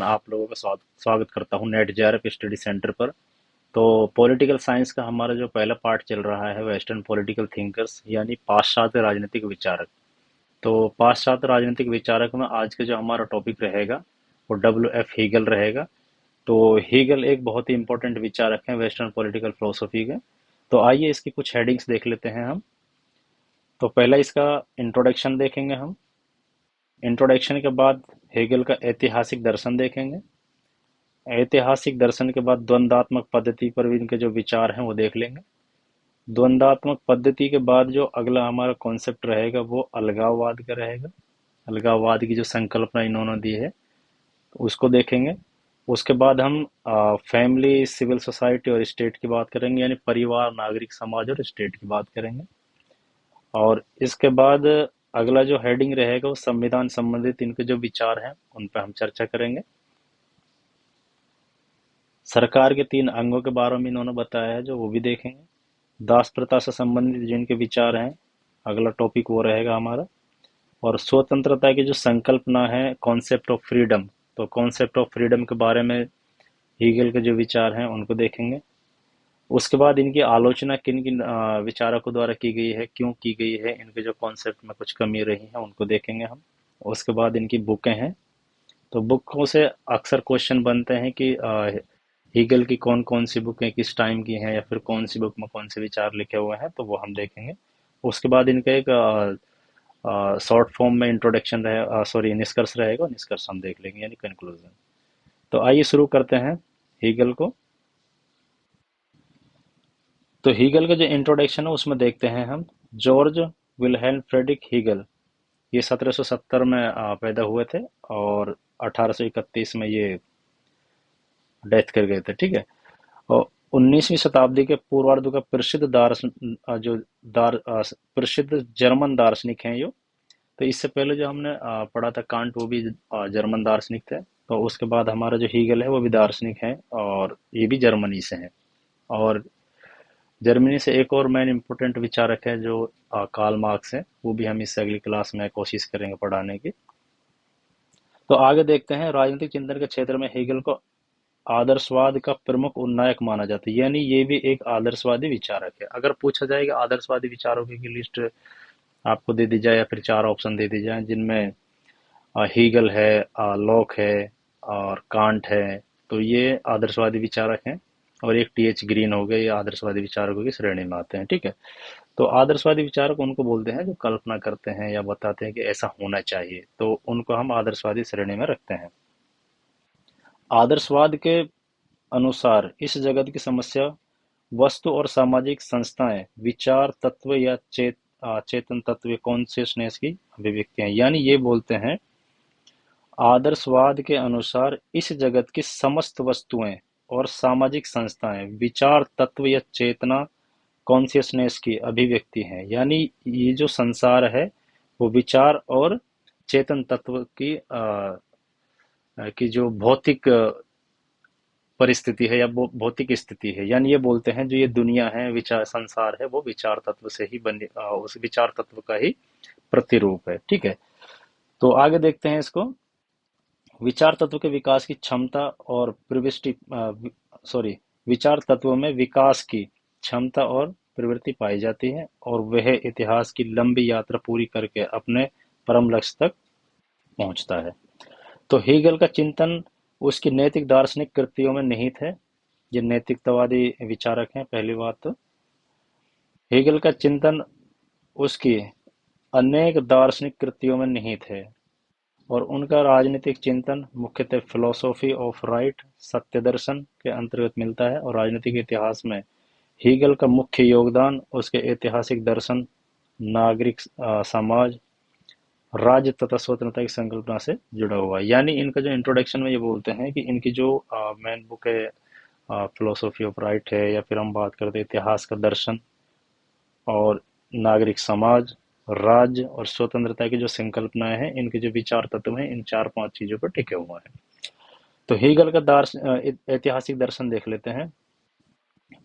आप लोगों का स्वागत करता हूँ नेट जेआरएफ स्टडी सेंटर पर। तो पॉलिटिकल साइंस का हमारा जो पहला पार्ट चल रहा है वेस्टर्न पॉलिटिकल थिंकर्स यानी पाश्चात्य राजनीतिक विचारक। तो पाश्चात्य राजनीतिक विचारक में आज का जो हमारा टॉपिक रहेगा वो डब्ल्यू एफ हीगल रहेगा। तो हीगल एक बहुत ही इंपॉर्टेंट विचारक हैं वेस्टर्न पॉलिटिकल फिलोसफी के। तो आइए इसकी कुछ हेडिंग्स देख लेते हैं हम। तो पहला इसका इंट्रोडक्शन देखेंगे हम। इंट्रोडक्शन के बाद हेगल का ऐतिहासिक दर्शन देखेंगे। ऐतिहासिक दर्शन के बाद द्वंद्वात्मक पद्धति पर भी इनके जो विचार हैं वो देख लेंगे। द्वंद्वात्मक पद्धति के बाद जो अगला हमारा कॉन्सेप्ट रहेगा वो अलगाववाद का रहेगा। अलगाववाद की जो संकल्पना इन्होंने दी है उसको देखेंगे। उसके बाद हम फैमिली, सिविल सोसाइटी और स्टेट की बात करेंगे, यानी परिवार, नागरिक समाज और स्टेट की बात करेंगे। और इसके बाद अगला जो हेडिंग रहेगा वो संविधान संबंधित इनके जो विचार हैं उन पर हम चर्चा करेंगे। सरकार के 3 अंगों के बारे में इन्होंने बताया है जो वो भी देखेंगे। दास प्रथा से संबंधित जिनके विचार हैं अगला टॉपिक वो रहेगा हमारा। और स्वतंत्रता की जो संकल्पना है, कॉन्सेप्ट ऑफ फ्रीडम, तो कॉन्सेप्ट ऑफ फ्रीडम के बारे में हीगल के जो विचार हैं उनको देखेंगे। उसके बाद इनकी आलोचना किन किन विचारकों द्वारा की गई है, क्यों की गई है, इनके जो कॉन्सेप्ट में कुछ कमी रही है उनको देखेंगे हम। उसके बाद इनकी बुकें हैं। तो बुकों से अक्सर क्वेश्चन बनते हैं कि हीगल की कौन कौन सी बुकें किस टाइम की हैं या फिर कौन सी बुक में कौन से विचार लिखे हुए हैं, तो वो हम देखेंगे। उसके बाद इनका एक शॉर्ट फॉर्म में इंट्रोडक्शन रहे, सॉरी निष्कर्ष रहेगा, निष्कर्ष हम देख लेंगे यानी कंक्लूजन। तो आइए शुरू करते हैं हीगल को। तो हीगल का जो इंट्रोडक्शन है उसमें देखते हैं हम। जॉर्ज विल्हेल्म फ्रेडरिक हीगल, ये 1770 में पैदा हुए थे और 1831 में ये डेथ कर गए थे, ठीक है। और 19वीं शताब्दी के पूर्वार्ध का प्रसिद्ध प्रसिद्ध जर्मन दार्शनिक हैं यो। तो इससे पहले जो हमने पढ़ा था कांट, वो भी जर्मन दार्शनिक थे। तो उसके बाद हमारा जो हीगल है वो भी दार्शनिक है और ये भी जर्मनी से हैं। और जर्मनी से एक और मेन इम्पोर्टेंट विचारक है जो कार्ल मार्क्स है, वो भी हम इससे अगली क्लास में कोशिश करेंगे पढ़ाने की। तो आगे देखते हैं। राजनीतिक चिंतन के क्षेत्र में हीगल को आदर्शवाद का प्रमुख उन्नायक माना जाता है, यानी ये भी एक आदर्शवादी विचारक है। अगर पूछा जाए कि आदर्शवादी विचारों की लिस्ट आपको दे दी जाए या फिर 4 ऑप्शन दे दी जाए जिनमें हीगल है, लॉक है और कांट है, तो ये आदर्शवादी विचारक हैं। और एक टी एच ग्रीन हो गए, ये आदर्शवादी विचारकों की श्रेणी में आते हैं, ठीक है। तो आदर्शवादी विचारक उनको बोलते हैं जो कल्पना करते हैं या बताते हैं कि ऐसा होना चाहिए, तो उनको हम आदर्शवादी श्रेणी में रखते हैं। आदर्शवाद के अनुसार इस जगत की समस्या वस्तु और सामाजिक संस्थाएं विचार तत्व या चेतन तत्व कॉन्शियसनेस की अभिव्यक्तियां, यानी ये बोलते हैं आदर्शवाद के अनुसार इस जगत की समस्त वस्तुएं और सामाजिक संस्थाएं विचार तत्व या चेतना कॉन्शियसनेस की अभिव्यक्ति हैं। यानी ये जो संसार है वो विचार और चेतन तत्व की जो भौतिक परिस्थिति है या भौतिक स्थिति है, यानी ये बोलते हैं जो ये दुनिया है, विचार संसार है, वो विचार तत्व से ही बने, उस विचार तत्व का ही प्रतिरूप है, ठीक है। तो आगे देखते हैं इसको। विचार तत्व के विकास की क्षमता और प्रविष्टि, सॉरी, विचार तत्व में विकास की क्षमता और प्रवृत्ति पाई जाती है और वह इतिहास की लंबी यात्रा पूरी करके अपने परम लक्ष्य तक पहुंचता है। तो हीगल का चिंतन उसकी नैतिक दार्शनिक कृतियों में निहित है। ये नैतिकतावादी विचारक हैं, पहली बात तो। हेगल का चिंतन उसकी अनेक दार्शनिक कृतियों में निहित है और उनका राजनीतिक चिंतन मुख्यतः फिलोसॉफी ऑफ राइट, सत्य दर्शन के अंतर्गत मिलता है। और राजनीतिक इतिहास में हीगल का मुख्य योगदान उसके ऐतिहासिक दर्शन, नागरिक समाज, राज्य तथा स्वतंत्रता की संकल्पना से जुड़ा हुआ है। यानी इनका जो इंट्रोडक्शन में ये बोलते हैं कि इनकी जो मेन बुक है फिलोसॉफी ऑफ राइट है, या फिर हम बात करते हैं इतिहास का दर्शन और नागरिक समाज, राज्य और स्वतंत्रता की जो संकल्पनाएं हैं, इनके जो विचार तत्व हैं, इन 4-5 चीजों पर टिके हुए हैं। तो हीगल का ऐतिहासिक दर्शन देख लेते हैं।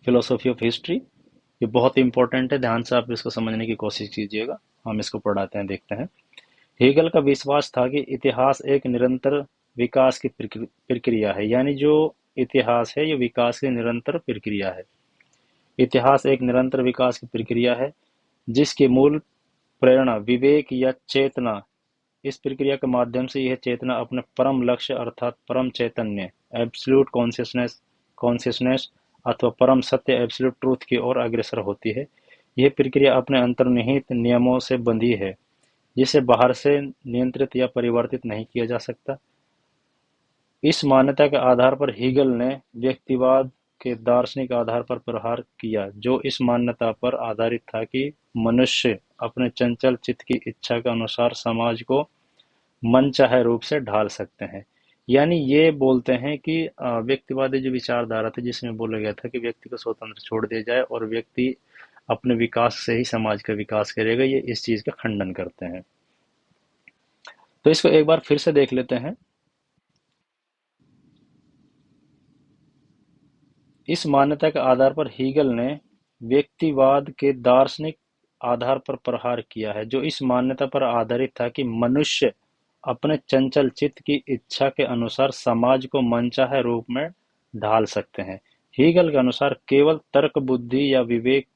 फिलोसॉफी ऑफ हिस्ट्री, ये बहुत इंपॉर्टेंट है, ध्यान से आप इसको समझने की कोशिश कीजिएगा। हम इसको पढ़ाते हैं, देखते हैं। हीगल का विश्वास था कि इतिहास एक निरंतर विकास की प्रक्रिया है। यानी जो इतिहास है ये विकास की निरंतर प्रक्रिया है। इतिहास एक निरंतर विकास की प्रक्रिया है जिसकी मूल प्रेरणा विवेक या चेतना। इस प्रक्रिया के माध्यम से यह चेतना अपने परम लक्ष्य अर्थात परम चैतन्य एब्सोल्यूट कॉन्शियसनेस अथवा परम सत्य एब्सोल्यूट ट्रूथ की ओर अग्रसर होती है। यह प्रक्रिया अपने अंतर्निहित नियमों से बंधी है जिसे बाहर से नियंत्रित या परिवर्तित नहीं किया जा सकता। इस मान्यता के आधार पर हीगल ने व्यक्तिवाद के दार्शनिक आधार पर प्रहार किया, जो इस मान्यता पर आधारित था कि मनुष्य अपने चंचल चित्त की इच्छा के अनुसार समाज को मनचाहे रूप से ढाल सकते हैं। यानी ये बोलते हैं कि व्यक्तिवादी जो विचारधारा थी जिसमें बोला गया था कि व्यक्ति को स्वतंत्र छोड़ दिया जाए और व्यक्ति अपने विकास से ही समाज का विकास करेगा, ये इस चीज का खंडन करते हैं। तो इसको एक बार फिर से देख लेते हैं। इस मान्यता के आधार पर हीगल ने व्यक्तिवाद के दार्शनिक आधार पर प्रहार किया है, जो इस मान्यता पर आधारित था कि मनुष्य अपने चंचल चित्त की इच्छा के अनुसार समाज को मनचाहे रूप में ढाल सकते हैं। हीगल के अनुसार केवल तर्क बुद्धि या विवेक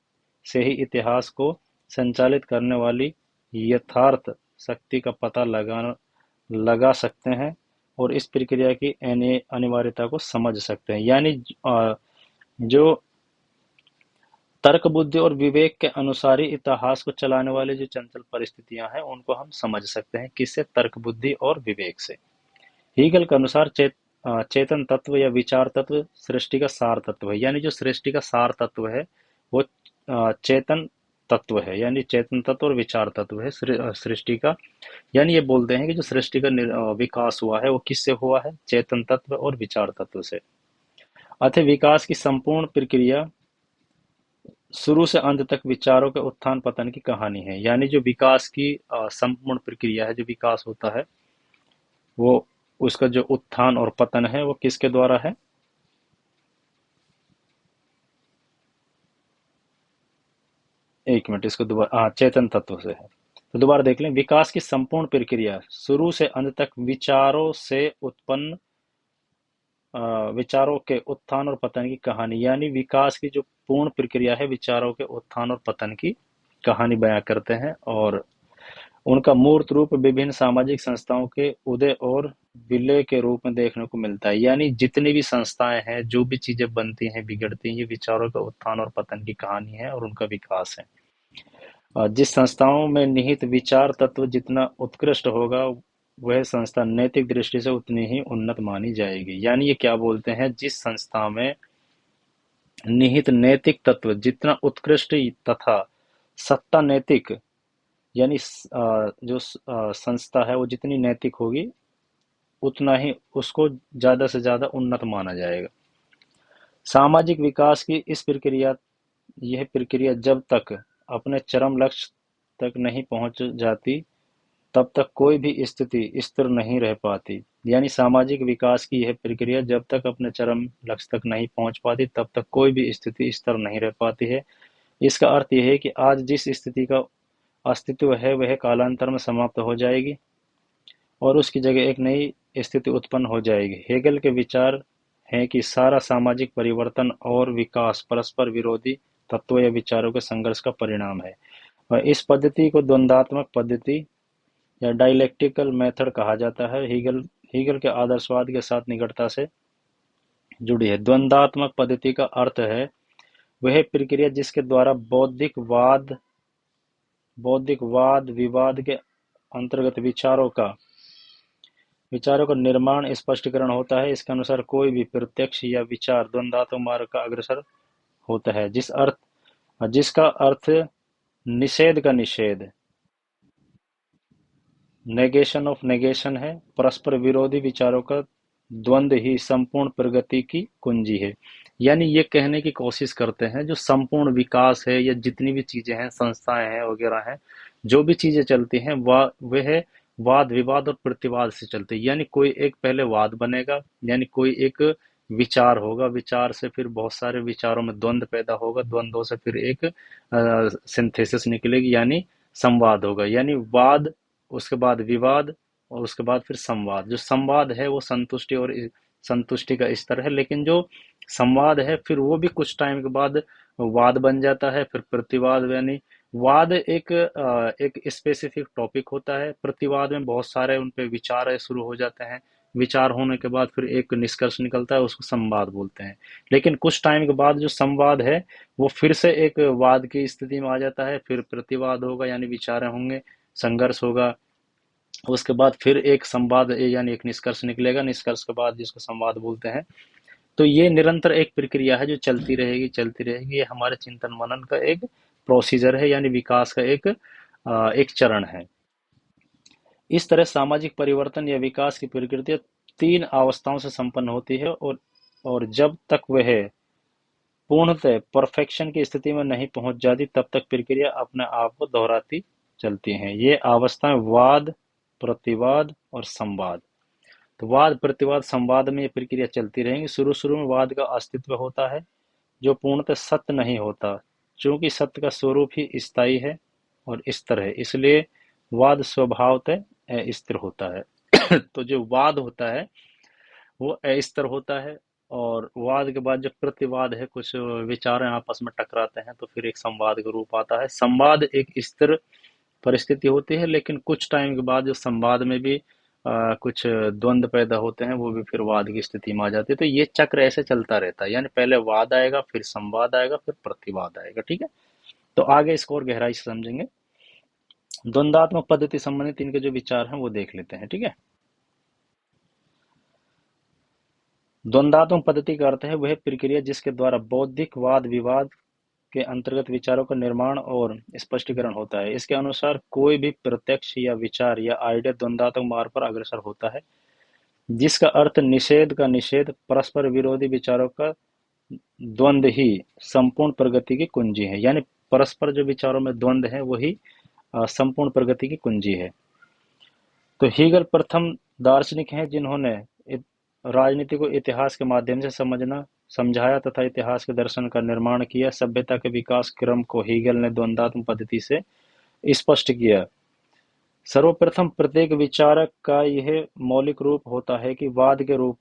से ही इतिहास को संचालित करने वाली यथार्थ शक्ति का पता लगा सकते हैं और इस प्रक्रिया की अनिवार्यता को समझ सकते हैं। यानी जो तर्क बुद्धि और विवेक के अनुसार ही इतिहास को चलाने वाले जो चंचल परिस्थितियां हैं उनको हम समझ सकते हैं। किससे? तर्क बुद्धि और विवेक से। हीगल के अनुसार चेतन तत्व या विचार तत्व सृष्टि का सार तत्व है। यानी जो सृष्टि का सार तत्व है वो चेतन तत्व है। यानी चेतन तत्व और विचार तत्व है सृष्टि का। यानी ये बोलते हैं कि जो सृष्टि का विकास हुआ है वो किससे हुआ है? चेतन तत्व और विचार तत्व से। अतः विकास की संपूर्ण प्रक्रिया शुरू से अंत तक विचारों के उत्थान पतन की कहानी है। यानी जो विकास की संपूर्ण प्रक्रिया है, जो विकास होता है वो उसका जो उत्थान और पतन है वो किसके द्वारा है? एक मिनट, इसको दोबारा, हाँ, चेतन तत्व से है। तो दोबारा देख लें। विकास की संपूर्ण प्रक्रिया शुरू से अंत तक विचारों से उत्पन्न विचारों के उत्थान और पतन की कहानी। यानी विकास की जो पूर्ण प्रक्रिया है विचारों के उत्थान और पतन की कहानी बयां करते हैं और उनका मूर्त रूप विभिन्न सामाजिक संस्थाओं के उदय और विलय के रूप में देखने को मिलता है। यानी जितनी भी संस्थाएं हैं, जो भी चीजें बनती हैं बिगड़ती हैं, ये विचारों का उत्थान और पतन की कहानी है और उनका विकास है। जिस संस्थाओं में निहित विचार तत्व जितना उत्कृष्ट होगा वह संस्था नैतिक दृष्टि से उतनी ही उन्नत मानी जाएगी। यानी ये क्या बोलते हैं? जिस संस्था में निहित नैतिक तत्व जितना उत्कृष्ट तथा सत्ता नैतिक, यानी जो संस्था है वो जितनी नैतिक होगी उतना ही उसको ज्यादा से ज्यादा उन्नत माना जाएगा। सामाजिक विकास की यह प्रक्रिया जब तक अपने चरम लक्ष्य तक नहीं पहुंच जाती तब तक कोई भी स्थिति स्थिर नहीं रह पाती। यानी सामाजिक विकास की यह प्रक्रिया जब तक अपने चरम लक्ष्य तक नहीं पहुंच पाती तब तक कोई भी स्थिति स्थिर नहीं रह पाती है। इसका अर्थ यह है कि आज जिस स्थिति का अस्तित्व है वह कालांतर में समाप्त हो जाएगी और उसकी जगह एक नई स्थिति उत्पन्न हो जाएगी। हेगल के विचार हैं कि सारा सामाजिक परिवर्तन और विकास परस्पर विरोधी तत्वों या विचारों के संघर्ष का परिणाम है और इस पद्धति को द्वंद्वात्मक पद्धति या डायलेक्टिकल मेथड कहा जाता है। हीगल के आदर्शवाद के साथ निकटता से जुड़ी है। द्वंद्वात्मक पद्धति का अर्थ है वह प्रक्रिया जिसके द्वारा बौद्धिक वाद विवाद के अंतर्गत विचारों का निर्माण स्पष्टीकरण होता है। इसके अनुसार कोई भी प्रत्यक्ष या विचार द्वंद्वात्मक मार्ग का अग्रसर होता है जिसका अर्थ निषेध का निषेध, नेगेशन ऑफ नेगेशन है। परस्पर विरोधी विचारों का द्वंद्व ही संपूर्ण प्रगति की कुंजी है। यानी ये कहने की कोशिश करते हैं जो संपूर्ण विकास है या जितनी भी चीजें हैं, संस्थाएं हैं वगैरह हैं, जो भी चीजें चलती हैं वह वाद विवाद और प्रतिवाद से चलती है। यानी कोई एक पहले वाद बनेगा, यानी कोई एक विचार होगा, विचार से फिर बहुत सारे विचारों में द्वंद्व पैदा होगा, द्वंद्वों से फिर एक सिंथेसिस निकलेगी यानी संवाद होगा। यानी वाद, उसके बाद विवाद, और उसके बाद फिर संवाद। जो संवाद है वो संतुष्टि और संतुष्टि का स्तर है, लेकिन जो संवाद है फिर वो भी कुछ टाइम के बाद वाद बन जाता है, फिर प्रतिवाद। यानी वाद एक स्पेसिफिक टॉपिक होता है, प्रतिवाद में बहुत सारे उन पे विचार शुरू हो जाते हैं, विचार होने के बाद फिर एक निष्कर्ष निकलता है, उसको संवाद बोलते हैं। लेकिन कुछ टाइम के बाद जो संवाद है वो फिर से एक वाद की स्थिति में आ जाता है, फिर प्रतिवाद होगा यानी विचार होंगे, संघर्ष होगा, उसके बाद फिर एक संवाद यानी एक निष्कर्ष निकलेगा, निष्कर्ष के बाद जिसको संवाद बोलते हैं। तो ये निरंतर एक प्रक्रिया है जो चलती रहेगी चलती रहेगी। ये हमारे चिंतन मनन का एक प्रोसीजर है, यानी विकास का एक चरण है। इस तरह सामाजिक परिवर्तन या विकास की प्रकृति तीन अवस्थाओं से संपन्न होती है, और जब तक वह पूर्णतः परफेक्शन की स्थिति में नहीं पहुंच जाती तब तक प्रक्रिया अपने आप को दोहराती चलती है। ये अवस्थाएं वाद, प्रतिवाद और संवाद। तो वाद, प्रतिवाद, संवाद में ये प्रक्रिया चलती रहेंगी। शुरू शुरू में वाद का अस्तित्व होता है जो पूर्णतः सत्य नहीं होता, क्योंकि सत्य का स्वरूप ही स्थायी है और स्थिर है, इसलिए वाद स्वभावतः अस्थिर होता है। तो जो वाद होता है वो अस्थिर होता है, और वाद के बाद जब प्रतिवाद है, कुछ विचार आपस में टकराते हैं, तो फिर एक संवाद का रूप आता है। संवाद एक स्थिर परिस्थिति होती है, लेकिन कुछ टाइम के बाद जो संवाद में भी कुछ द्वंद्व पैदा होते हैं, वो भी फिर वाद की स्थिति में आ जाती है। तो ये चक्र ऐसे चलता रहता है, यानी पहले वाद आएगा, फिर संवाद आएगा, फिर प्रतिवाद आएगा। ठीक है, तो आगे इसको और गहराई से समझेंगे। द्वंद्वात्मक पद्धति संबंधित इनके जो विचार हैं वो देख लेते हैं। ठीक है, द्वंद्वात्मक पद्धति का अर्थ है वह प्रक्रिया जिसके द्वारा बौद्धिक वाद विवाद के अंतर्गत विचारों का निर्माण और स्पष्टीकरण होता है। इसके अनुसार कोई भी प्रत्यक्ष या विचार या आइडिया द्वंद्वात्मक मार्ग पर अग्रसर होता है, जिसका अर्थ निषेध का निषेध, परस्पर विरोधी विचारों का द्वंद्व ही संपूर्ण प्रगति की कुंजी है। यानी परस्पर जो विचारों में द्वंद्व है वही संपूर्ण प्रगति की कुंजी है। तो हीगल प्रथम दार्शनिक हैं जिन्होंने राजनीति को इतिहास के माध्यम से समझना समझाया तथा इतिहास के दर्शन का निर्माण किया। सभ्यता के विकास क्रम को हीगल ने द्वंद्वात्मक पद्धति से स्पष्ट किया। सर्वप्रथम प्रत्येक विचारक का यह मौलिक रूप होता है कि वाद के रूप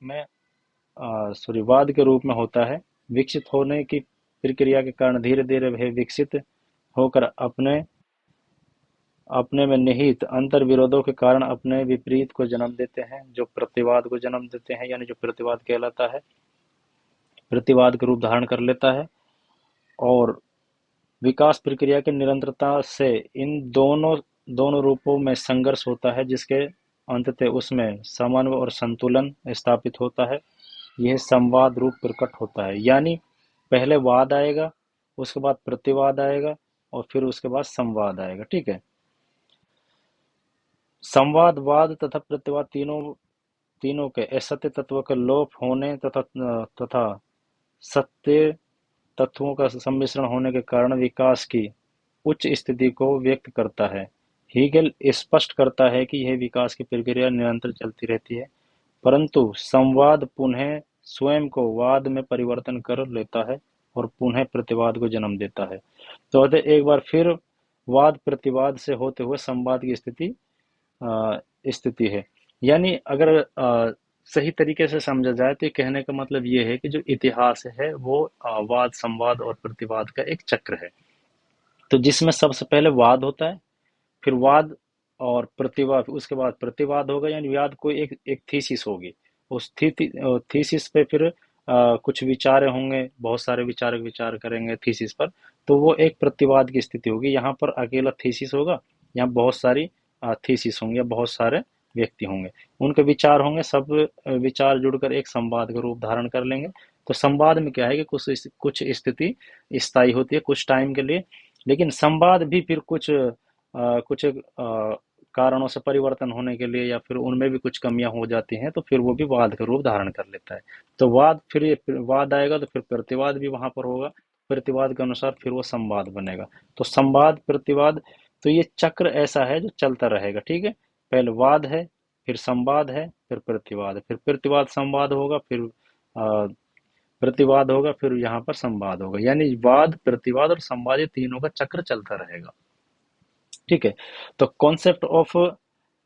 में होता है। विकसित होने की प्रक्रिया के कारण धीरे धीरे वह विकसित होकर अपने अपने में निहित अंतर विरोधों के कारण अपने विपरीत को जन्म देते हैं, जो प्रतिवाद को जन्म देते हैं, यानी जो प्रतिवाद कहलाता है, प्रतिवाद का रूप धारण कर लेता है। और विकास प्रक्रिया की निरंतरता से इन दोनों दोनों रूपों में संघर्ष होता है, जिसके अंततः उसमें समन्वय और संतुलन स्थापित होता है। यह संवाद रूप प्रकट होता है, यानी पहले वाद आएगा, उसके बाद प्रतिवाद आएगा, और फिर उसके बाद संवाद आएगा। ठीक है, संवाद, वाद तथा प्रतिवाद तीनों तीनों के असत्य तत्व का लोप होने तथा सत्य तत्वों का सम्मिश्रण होने के कारण विकास की उच्च स्थिति को व्यक्त करता है। हीगल स्पष्ट करता है कि यह विकास की प्रक्रिया निरंतर चलती रहती है, परंतु संवाद पुनः स्वयं को वाद में परिवर्तन कर लेता है और पुनः प्रतिवाद को जन्म देता है। तो अतः एक बार फिर वाद प्रतिवाद से होते हुए संवाद की स्थिति है। यानी अगर सही तरीके से समझा जाए तो कहने का मतलब ये है कि जो इतिहास है वो वाद, संवाद और प्रतिवाद का एक चक्र है। तो जिसमें सबसे पहले वाद होता है, फिर वाद और प्रतिवाद, उसके बाद प्रतिवाद होगा, यानी वाद कोई एक थीसिस होगी। उस थीसिस पे फिर कुछ विचार होंगे, बहुत सारे विचारक विचार करेंगे थीसिस पर, तो वो एक प्रतिवाद की स्थिति होगी। यहाँ पर अकेला थीसिस होगा, यहाँ बहुत सारी थीसिस होंगे, बहुत सारे व्यक्ति होंगे, उनके विचार होंगे, सब विचार जुड़कर एक संवाद का रूप धारण कर लेंगे। तो संवाद में क्या है कि कुछ स्थिति स्थायी होती है कुछ टाइम के लिए, लेकिन संवाद भी फिर कुछ कारणों से परिवर्तन होने के लिए या फिर उनमें भी कुछ कमियां हो जाती हैं, तो फिर वो भी वाद का रूप धारण कर लेता है। तो फिर वाद आएगा तो फिर प्रतिवाद भी वहां पर होगा, प्रतिवाद के अनुसार फिर वो संवाद बनेगा। तो संवाद, प्रतिवाद, तो ये चक्र ऐसा है जो चलता रहेगा। ठीक है, पहले वाद है, फिर संवाद है, फिर प्रतिवाद है, फिर प्रतिवाद संवाद होगा, फिर प्रतिवाद होगा, फिर यहाँ पर संवाद होगा, यानी वाद, प्रतिवाद और संवाद, ये तीनों का चक्र चलता रहेगा। ठीक है, तो कॉन्सेप्ट ऑफ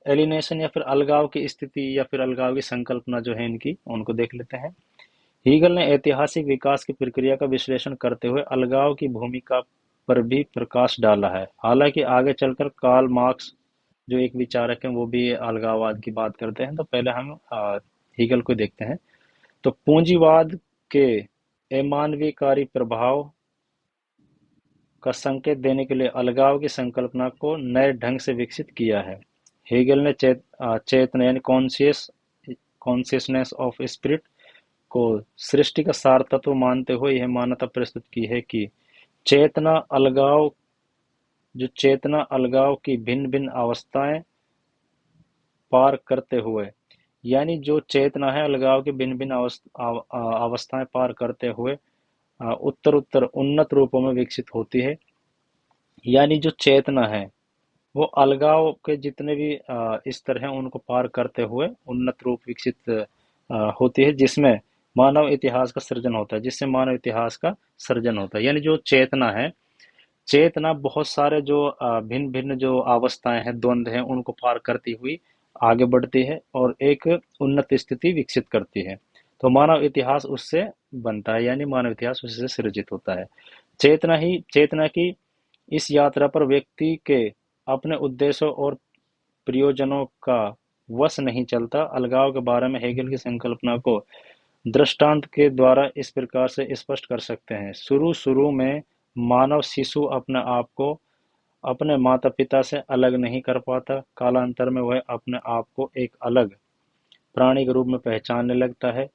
एलिनेशन या फिर अलगाव की स्थिति या फिर अलगाव की संकल्पना जो है इनकी, उनको देख लेते हैं। हीगल ने ऐतिहासिक विकास की प्रक्रिया का विश्लेषण करते हुए अलगाव की भूमिका पर भी प्रकाश डाला है। हालांकि आगे चलकर कार्ल मार्क्स जो एक विचारक हैं वो भी अलगाववाद की बात करते हैं। तो पहले हम हीगल को देखते हैं। तो पूंजीवाद के अमानवीयकारी प्रभाव का संकेत देने के लिए अलगाव की संकल्पना को नए ढंग से विकसित किया है। हेगल ने चेतना यानी कॉन्शियसनेस ऑफ स्पिरिट को सृष्टि का सार तत्व मानते हुए यह मान्यता प्रस्तुत की है कि चेतना अलगाव चेतना अलगाव की भिन्न भिन्न अवस्थाएं पार करते हुए, यानी जो चेतना है अलगाव की भिन्न भिन्न अवस्थाएं पार करते हुए उत्तर उत्तर उन्नत रूपों में विकसित होती है। यानी जो चेतना है वो अलगाव के जितने भी स्तर हैं उनको पार करते हुए उन्नत रूप विकसित होती है, जिसमें मानव इतिहास का सृजन होता है, जिससे मानव इतिहास का सृजन होता है। यानी जो चेतना है, चेतना बहुत सारे जो भिन्न भिन्न जो अवस्थाएं हैं, द्वंद्व हैं, उनको पार करती हुई आगे बढ़ती है और एक उन्नत स्थिति विकसित करती है। तो मानव इतिहास उससे बनता है, यानी मानव इतिहास उससे सृजित होता है। चेतना की इस यात्रा पर व्यक्ति के अपने उद्देश्यों और प्रयोजनों का वश नहीं चलता। अलगाव के बारे में हेगल की संकल्पना को दृष्टांत के द्वारा इस प्रकार से स्पष्ट कर सकते हैं। शुरू शुरू में मानव शिशु अपने आप को अपने माता पिता से अलग नहीं कर पाता। कालांतर में वह अपने आप को एक अलग प्राणी के रूप में पहचानने लगता है,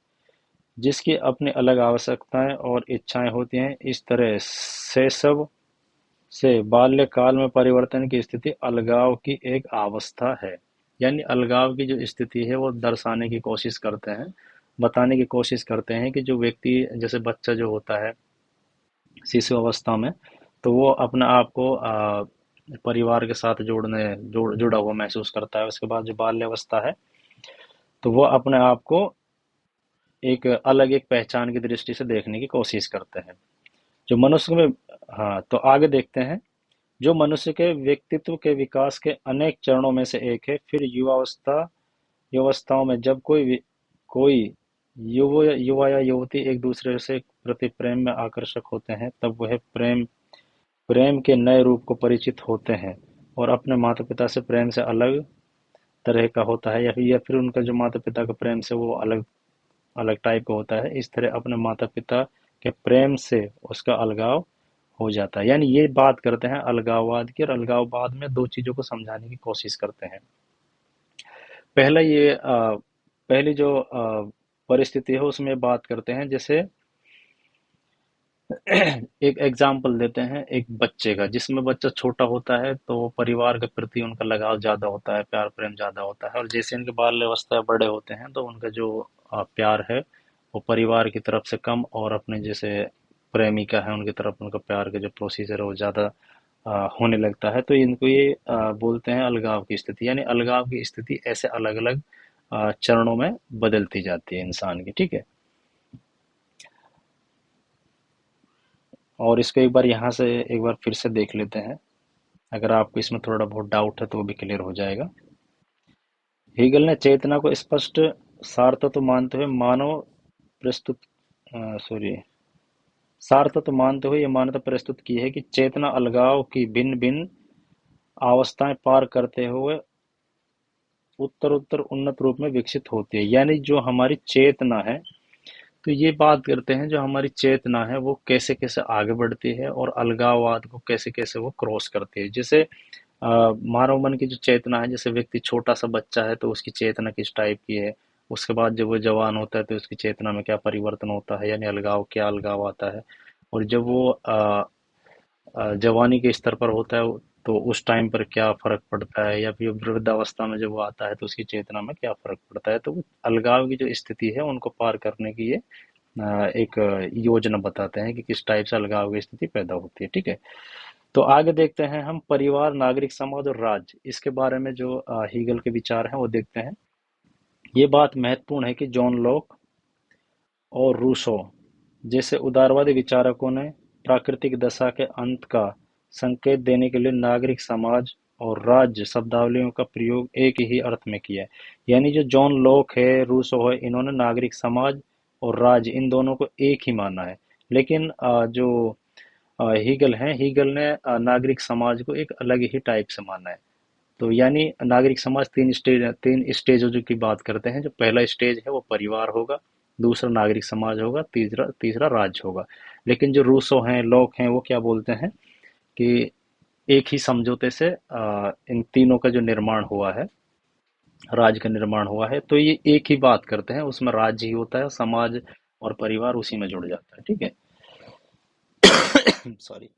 जिसकी अपनी अलग आवश्यकताएं और इच्छाएं होती हैं। इस तरह शैशव से बाल्यकाल में परिवर्तन की स्थिति अलगाव की एक अवस्था है। यानी अलगाव की जो स्थिति है वो दर्शाने की कोशिश करते हैं, बताने की कोशिश करते हैं कि जो व्यक्ति जैसे बच्चा जो होता है शिशु अवस्था में, तो वो अपने आप को परिवार के साथ जुड़ा हुआ महसूस करता है। उसके बाद जो बाल्यावस्था है तो वो अपने आप को एक अलग एक पहचान की दृष्टि से देखने की कोशिश करते हैं। जो मनुष्य में हाँ, तो आगे देखते हैं। जो मनुष्य के व्यक्तित्व के विकास के अनेक चरणों में से एक है। फिर युवावस्थाओं में जब कोई युवा या युवती एक दूसरे से प्रति प्रेम में आकर्षक होते हैं, तब वह प्रेम प्रेम के नए रूप को परिचित होते हैं और अपने माता पिता से प्रेम से अलग तरह का होता है, या फिर उनका जो माता पिता का प्रेम से वो अलग अलग टाइप का होता है। इस तरह अपने माता पिता के प्रेम से उसका अलगाव हो जाता है। यानी ये बात करते हैं अलगाववाद की, और अलगाववाद में दो चीजों को समझाने की कोशिश करते हैं। पहला ये पहली जो परिस्थिति है उसमें बात करते हैं, जैसे एक एग्जाम्पल देते हैं एक बच्चे का, जिसमें बच्चा छोटा होता है तो परिवार के प्रति उनका लगाव ज्यादा होता है, प्यार प्रेम ज्यादा होता है। और जैसे इनके बाल अवस्था बड़े होते हैं तो उनका जो प्यार है वो परिवार की तरफ से कम, और अपने जैसे प्रेमिका है उनकी तरफ उनका प्यार का जो प्रोसीजर है वो ज्यादा होने लगता है। तो इनको ये बोलते हैं अलगाव की स्थिति। यानी अलगाव की स्थिति ऐसे अलग अलग चरणों में बदलती जाती है इंसान की। ठीक है, और इसको एक बार यहाँ से एक बार फिर से देख लेते हैं। अगर आपको इसमें थोड़ा बहुत डाउट है तो वो भी क्लियर हो जाएगा। हीगल ने चेतना को स्पष्ट सार तत्व मानते हुए मानव प्रस्तुत सॉरी सार तत्व मानते हुए यह मान्यता प्रस्तुत की है कि चेतना अलगाव की भिन्न भिन्न अवस्थाएं पार करते हुए उत्तर उत्तर उन्नत रूप में विकसित होती है। यानी जो हमारी चेतना है, तो ये बात करते हैं जो हमारी चेतना है वो कैसे कैसे आगे बढ़ती है और अलगाववाद को कैसे कैसे वो क्रॉस करती है। जैसे मानव मन की जो चेतना है, जैसे व्यक्ति छोटा सा बच्चा है तो उसकी चेतना किस टाइप की है, उसके बाद जब वो जवान होता है तो उसकी चेतना में क्या परिवर्तन होता है, यानी अलगाव क्या अलगाव आता है। और जब वो जवानी के स्तर पर होता है तो उस टाइम पर क्या फर्क पड़ता है, या फिर वृद्धावस्था में जब वो आता है तो उसकी चेतना में क्या फर्क पड़ता है। तो वो अलगाव की जो स्थिति है उनको पार करने की ये एक योजना बताते हैं कि किस टाइप से अलगाव की स्थिति पैदा होती है। ठीक है, तो आगे देखते हैं हम परिवार, नागरिक समाज और राज्य, इसके बारे में जो हीगल के विचार हैं वो देखते हैं। ये बात महत्वपूर्ण है कि जॉन लॉक और रूसो जैसे उदारवादी विचारकों ने प्राकृतिक दशा के अंत का संकेत देने के लिए नागरिक समाज और राज्य शब्दावलियों का प्रयोग एक ही अर्थ में किया है। यानी जो जॉन लॉक है, रूसो है, इन्होंने नागरिक समाज और राज्य इन दोनों को एक ही माना है। लेकिन जो हीगल है, हीगल ने नागरिक समाज को एक अलग ही टाइप से माना है। तो यानी नागरिक समाज तीन स्टेजों की बात करते हैं। जो पहला स्टेज है वो परिवार होगा, दूसरा नागरिक समाज होगा, तीसरा तीसरा राज्य होगा। लेकिन जो रूसो हैं, लोग हैं, वो क्या बोलते हैं कि एक ही समझौते से इन तीनों का जो निर्माण हुआ है, राज्य का निर्माण हुआ है। तो ये एक ही बात करते हैं, उसमें राज्य ही होता है, समाज और परिवार उसी में जुड़ जाता है। ठीक है। सॉरी।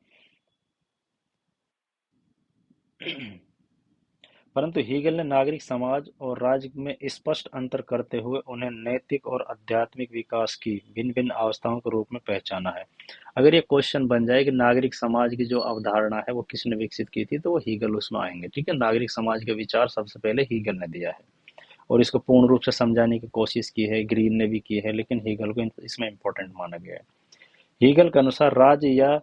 परंतु हीगल ने नागरिक समाज और राज्य में स्पष्ट अंतर करते हुए उन्हें नैतिक और आध्यात्मिक विकास की भिन्न भिन्न अवस्थाओं के रूप में पहचाना है। अगर ये क्वेश्चन बन जाए कि नागरिक समाज की जो अवधारणा है वो किसने विकसित की थी, तो वो हीगल उसमें आएंगे। ठीक है। नागरिक समाज के विचार सबसे पहले हीगल ने दिया है और इसको पूर्ण रूप से समझाने की कोशिश की है, ग्रीन ने भी की है, लेकिन हीगल को इसमें इम्पोर्टेंट माना गया है। हीगल के अनुसार राज्य या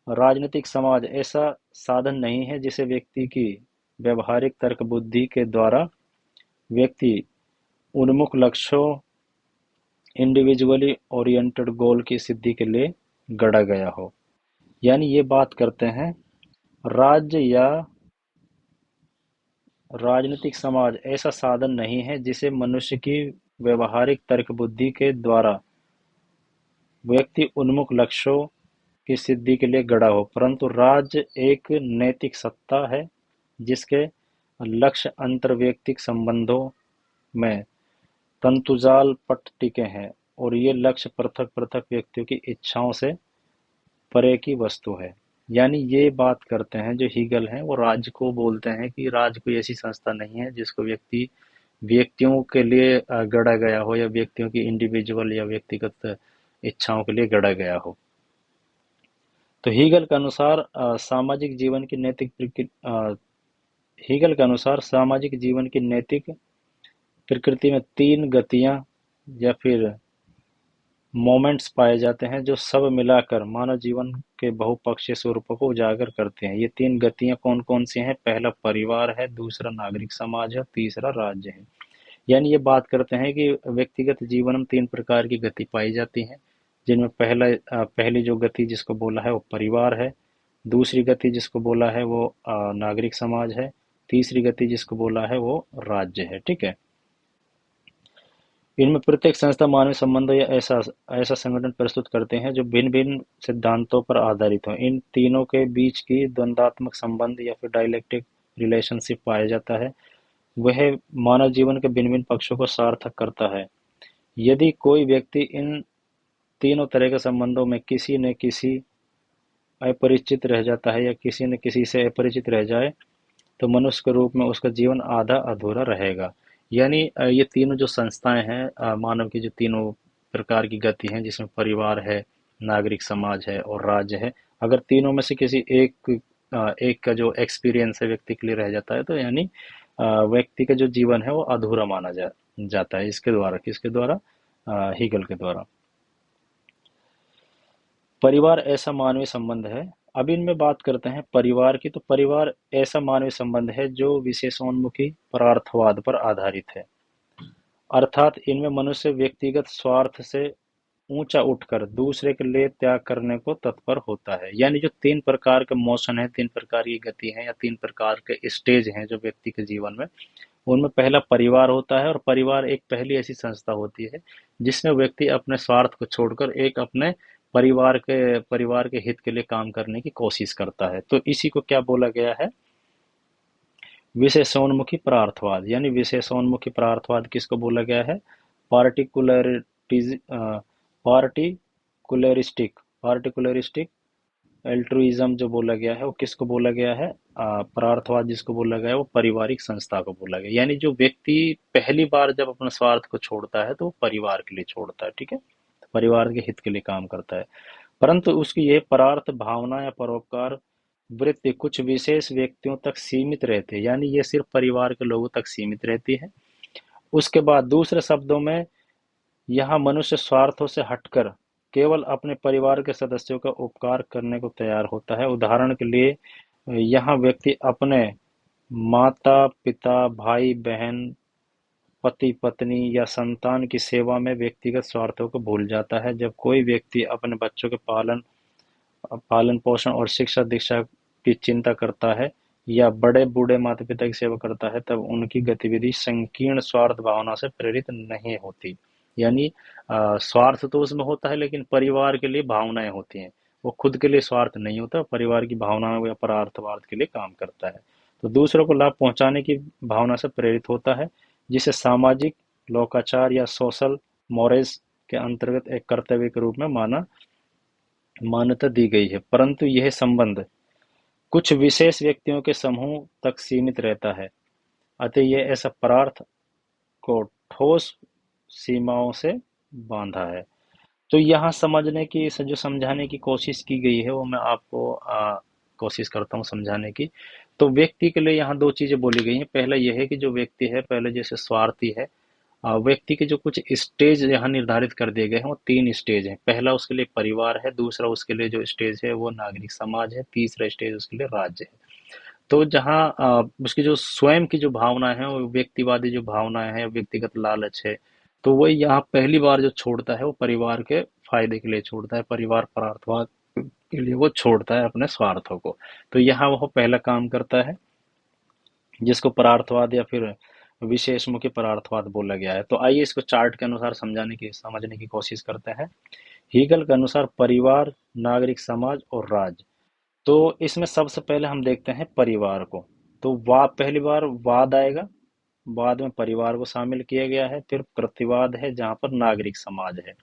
राजनीतिक समाज ऐसा साधन नहीं है जिसे व्यक्ति की व्यवहारिक तर्क बुद्धि के द्वारा व्यक्ति उन्मुख लक्ष्यों, इंडिविजुअली ओरिएंटेड गोल की सिद्धि के लिए गढ़ा गया हो। यानी ये बात करते हैं, राज्य या राजनीतिक समाज ऐसा साधन नहीं है जिसे मनुष्य की व्यवहारिक तर्क बुद्धि के द्वारा व्यक्ति उन्मुख लक्ष्यों की सिद्धि के लिए गढ़ा हो, परंतु राज्य एक नैतिक सत्ता है जिसके लक्ष्य अंतर्वैयक्तिक संबंधों में तंतुजाल पट टिके हैं और ये लक्ष्य पृथक पृथक व्यक्तियों की इच्छाओं से परे की वस्तु है। यानी ये बात करते हैं जो हीगल हैं, वो राज्य को बोलते हैं कि राज्य कोई ऐसी संस्था नहीं है जिसको व्यक्तियों के लिए गढ़ा गया हो, या व्यक्तियों की इंडिविजुअल या व्यक्तिगत इच्छाओं के लिए गढ़ा गया हो। तो हीगल के अनुसार सामाजिक जीवन की नैतिक प्रकृति में तीन गतियां या फिर मोमेंट्स पाए जाते हैं जो सब मिलाकर मानव जीवन के बहुपक्षीय स्वरूप को उजागर करते हैं। ये तीन गतियां कौन कौन सी हैं? पहला परिवार है, दूसरा नागरिक समाज है, तीसरा राज्य है। यानी ये बात करते हैं कि व्यक्तिगत जीवन में तीन प्रकार की गति पाई जाती है, जिनमें पहली जो गति जिसको बोला है वो परिवार है, दूसरी गति जिसको बोला है वो नागरिक समाज है, तीसरी गति जिसको बोला है वो राज्य है। ठीक है। इनमें प्रत्येक संस्था मानवीय संबंधों या ऐसा ऐसा संगठन प्रस्तुत करते हैं जो भिन्न भिन्न सिद्धांतों पर आधारित हो। इन तीनों के बीच की द्वंद्वात्मक संबंध या फिर डायलेक्टिक रिलेशनशिप पाया जाता है। वह मानव जीवन के भिन्न भिन्न पक्षों को सार्थक करता है। यदि कोई व्यक्ति इन तीनों तरह के संबंधों में किसी न किसी अपरिचित रह जाता है या किसी न किसी से अपरिचित रह जाए, तो मनुष्य के रूप में उसका जीवन आधा अधूरा रहेगा। यानी ये तीनों जो संस्थाएं हैं, मानव की जो तीनों प्रकार की गति हैं, जिसमें परिवार है, नागरिक समाज है और राज्य है, अगर तीनों में से किसी एक का जो एक्सपीरियंस है व्यक्ति के लिए रह जाता है, तो यानी व्यक्ति का जो जीवन है वो अधूरा माना जाता है। इसके द्वारा, किसके द्वारा? हीगल के द्वारा। परिवार ऐसा मानवीय संबंध है। अब इनमें बात करते हैं परिवार की। तो परिवार ऐसा मानवीय संबंध है जो विशेषोन्मुखी परार्थवाद पर आधारित है। अर्थात इनमें मनुष्य व्यक्तिगत स्वार्थ से ऊंचा उठकर दूसरे के लिए त्याग करने को तत्पर होता है। यानी जो तीन प्रकार के मोशन है, तीन प्रकार की गति है, या तीन प्रकार के स्टेज हैं जो व्यक्ति के जीवन में, उनमें पहला परिवार होता है। और परिवार एक पहली ऐसी संस्था होती है जिसमें व्यक्ति अपने स्वार्थ को छोड़कर एक अपने परिवार के हित के लिए काम करने की कोशिश करता है। तो इसी को क्या बोला गया है? विशेषोन्मुखी परार्थवाद। यानी विशेषोन्मुखी परार्थवाद किसको बोला गया है? पार्टिकुलरिटीज पार्टिकुलरिस्टिक पार्टिकुलरिस्टिक एल्ट्रुइज्म जो बोला गया है वो किसको बोला गया है? परार्थवाद जिसको बोला गया है वो पारिवारिक संस्था को बोला गया। यानी जो व्यक्ति पहली बार जब अपने स्वार्थ को छोड़ता है तो वो परिवार के लिए छोड़ता है। ठीक है। परिवार के हित के लिए काम करता है। परंतु उसकी यह परार्थ भावना या परोपकार वृत्ति कुछ विशेष व्यक्तियों तक सीमित रहती है। यानी ये सिर्फ परिवार के लोगों तक सीमित रहती है। उसके बाद दूसरे शब्दों में, यहाँ मनुष्य स्वार्थों से हटकर केवल अपने परिवार के सदस्यों का उपकार करने को तैयार होता है। उदाहरण के लिए, यहाँ व्यक्ति अपने माता पिता, भाई बहन, पति पत्नी या संतान की सेवा में व्यक्तिगत स्वार्थों को भूल जाता है। जब कोई व्यक्ति अपने बच्चों के पालन पोषण और शिक्षा दीक्षा की चिंता करता है या बड़े बूढ़े माता पिता की सेवा करता है, तब उनकी गतिविधि संकीर्ण स्वार्थ भावना से प्रेरित नहीं होती। यानी स्वार्थ तो उसमें होता है, लेकिन परिवार के लिए भावनाएं होती हैं। वो खुद के लिए स्वार्थ नहीं होता, परिवार की भावनाओं या परार्थवार्थ के लिए काम करता है। तो दूसरों को लाभ पहुंचाने की भावना से प्रेरित होता है, जिसे सामाजिक लोकाचार या सोशल मोरेज के अंतर्गत एक कर्तव्य के रूप में मान्यता दी गई है। परंतु यह संबंध कुछ विशेष व्यक्तियों के समूह तक सीमित रहता है, अतः यह ऐसा परार्थ को ठोस सीमाओं से बांधा है। तो यहाँ समझने की जो समझाने की कोशिश की गई है, वो मैं आपको कोशिश करता हूँ समझाने की। तो व्यक्ति के लिए यहाँ दो चीजें बोली गई हैं। पहला यह है कि जो व्यक्ति है, पहले जैसे स्वार्थी है, व्यक्ति के जो कुछ स्टेज यहाँ निर्धारित कर दिए गए हैं, वो तीन स्टेज हैं। पहला उसके लिए परिवार है, दूसरा उसके लिए जो स्टेज है वो नागरिक समाज है, तीसरा स्टेज उसके लिए राज्य है। तो जहाँ उसकी जो स्वयं की जो भावना है, वो व्यक्तिवादी जो भावनाएं हैं, व्यक्तिगत लालच है, तो वो यहाँ पहली बार जो छोड़ता है वो परिवार के फायदे के लिए छोड़ता है, परिवार परार्थवाद के लिए वो छोड़ता है अपने स्वार्थों को। तो यहाँ वो पहला काम करता है, जिसको परार्थवाद या फिर विशेषमुखी परार्थवाद बोला गया है। तो आइए इसको चार्ट के अनुसार समझने की कोशिश करते हैं। हीगल के अनुसार परिवार, नागरिक समाज और राज्य। तो इसमें सबसे पहले हम देखते हैं परिवार को। तो पहली बार वाद आएगा, बाद में परिवार को शामिल किया गया है, फिर प्रतिवाद है जहां पर नागरिक समाज है।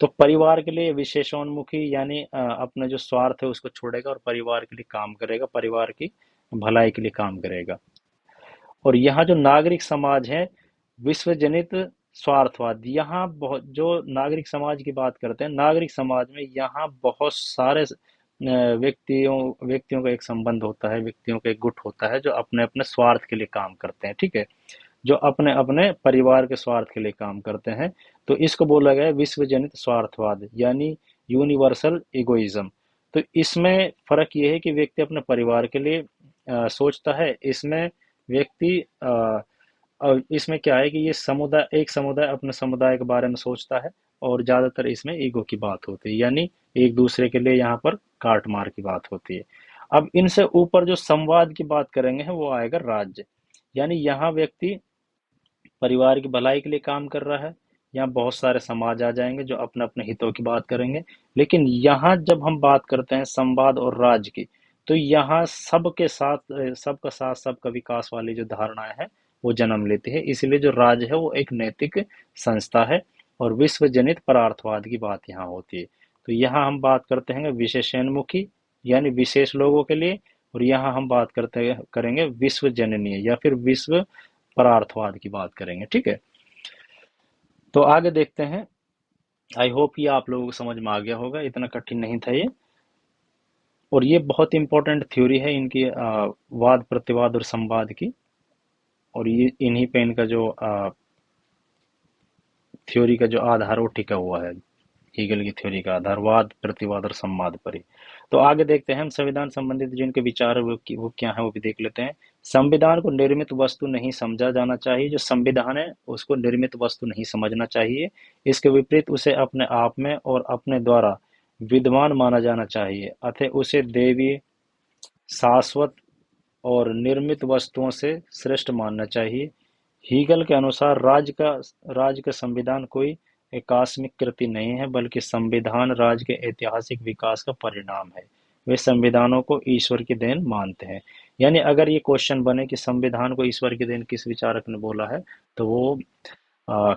तो परिवार के लिए विशेषोन्मुखी यानी अपना जो स्वार्थ है उसको छोड़ेगा और परिवार के लिए काम करेगा, परिवार की भलाई के लिए काम करेगा। और यहाँ जो नागरिक समाज है, विश्वजनित स्वार्थवाद। यहाँ बहुत जो नागरिक समाज की बात करते हैं, नागरिक समाज में यहाँ बहुत सारे व्यक्तियों का एक संबंध होता है, व्यक्तियों का एक गुट होता है जो अपने अपने स्वार्थ के लिए काम करते हैं। ठीक है, जो अपने अपने परिवार के स्वार्थ के लिए काम करते हैं। तो इसको बोला गया है विश्वजनित स्वार्थवाद, यानी यूनिवर्सल इगोइज्म। तो इसमें फर्क ये है कि व्यक्ति अपने परिवार के लिए सोचता है। इसमें व्यक्ति और इसमें क्या है कि ये एक समुदाय अपने समुदाय के बारे में सोचता है, और ज्यादातर इसमें ईगो की बात होती है, यानी एक दूसरे के लिए यहाँ पर काट मार की बात होती है। अब इनसे ऊपर जो संवाद की बात करेंगे वो आएगा राज्य। यानी यहाँ व्यक्ति परिवार की भलाई के लिए काम कर रहा है। यहाँ बहुत सारे समाज आ जाएंगे जो अपने अपने हितों की बात करेंगे। लेकिन यहाँ जब हम बात करते हैं संवाद और राज्य की, तो यहाँ सबका साथ सबका विकास वाली जो धारणाएं हैं वो जन्म लेती है। इसलिए जो राज्य है वो एक नैतिक संस्था है, और विश्वजनित परार्थवाद की बात यहाँ होती है। तो यहाँ हम बात करते हैं विशेषोन्मुखी यानी विशेष लोगों के लिए, और यहाँ हम बात करेंगे विश्व जननीय या फिर विश्व परार्थवाद की बात करेंगे। ठीक है, तो आगे देखते हैं। आई होप ये आप लोगों को समझ में आ गया होगा, इतना कठिन नहीं था ये। और ये बहुत इंपॉर्टेंट थ्योरी है इनकी, वाद प्रतिवाद और संवाद की। और ये इन्हीं पे इनका जो थ्योरी का जो आधार वो टिका हुआ है, हीगल की थ्योरी का आधार वाद प्रतिवाद और संवाद पर ही। तो आगे देखते हैं हम संविधान संबंधित जिनके विचार है वो क्या है वो भी देख लेते हैं। संविधान को निर्मित वस्तु नहीं समझा जाना चाहिए। जो संविधान है उसको निर्मित वस्तु नहीं समझना चाहिए। इसके विपरीत उसे अपने आप में और अपने द्वारा विद्वान माना जाना चाहिए, अतः उसे दैवीय, शाश्वत और निर्मित वस्तुओं से श्रेष्ठ मानना चाहिए। हीगल के अनुसार राज्य का संविधान कोई आकस्मिक कृति नहीं है, बल्कि संविधान राज्य के ऐतिहासिक विकास का परिणाम है। वे संविधानों को ईश्वर की देन मानते हैं। यानी अगर ये क्वेश्चन बने कि संविधान को ईश्वर की देन किस विचारक ने बोला है, तो वो आ,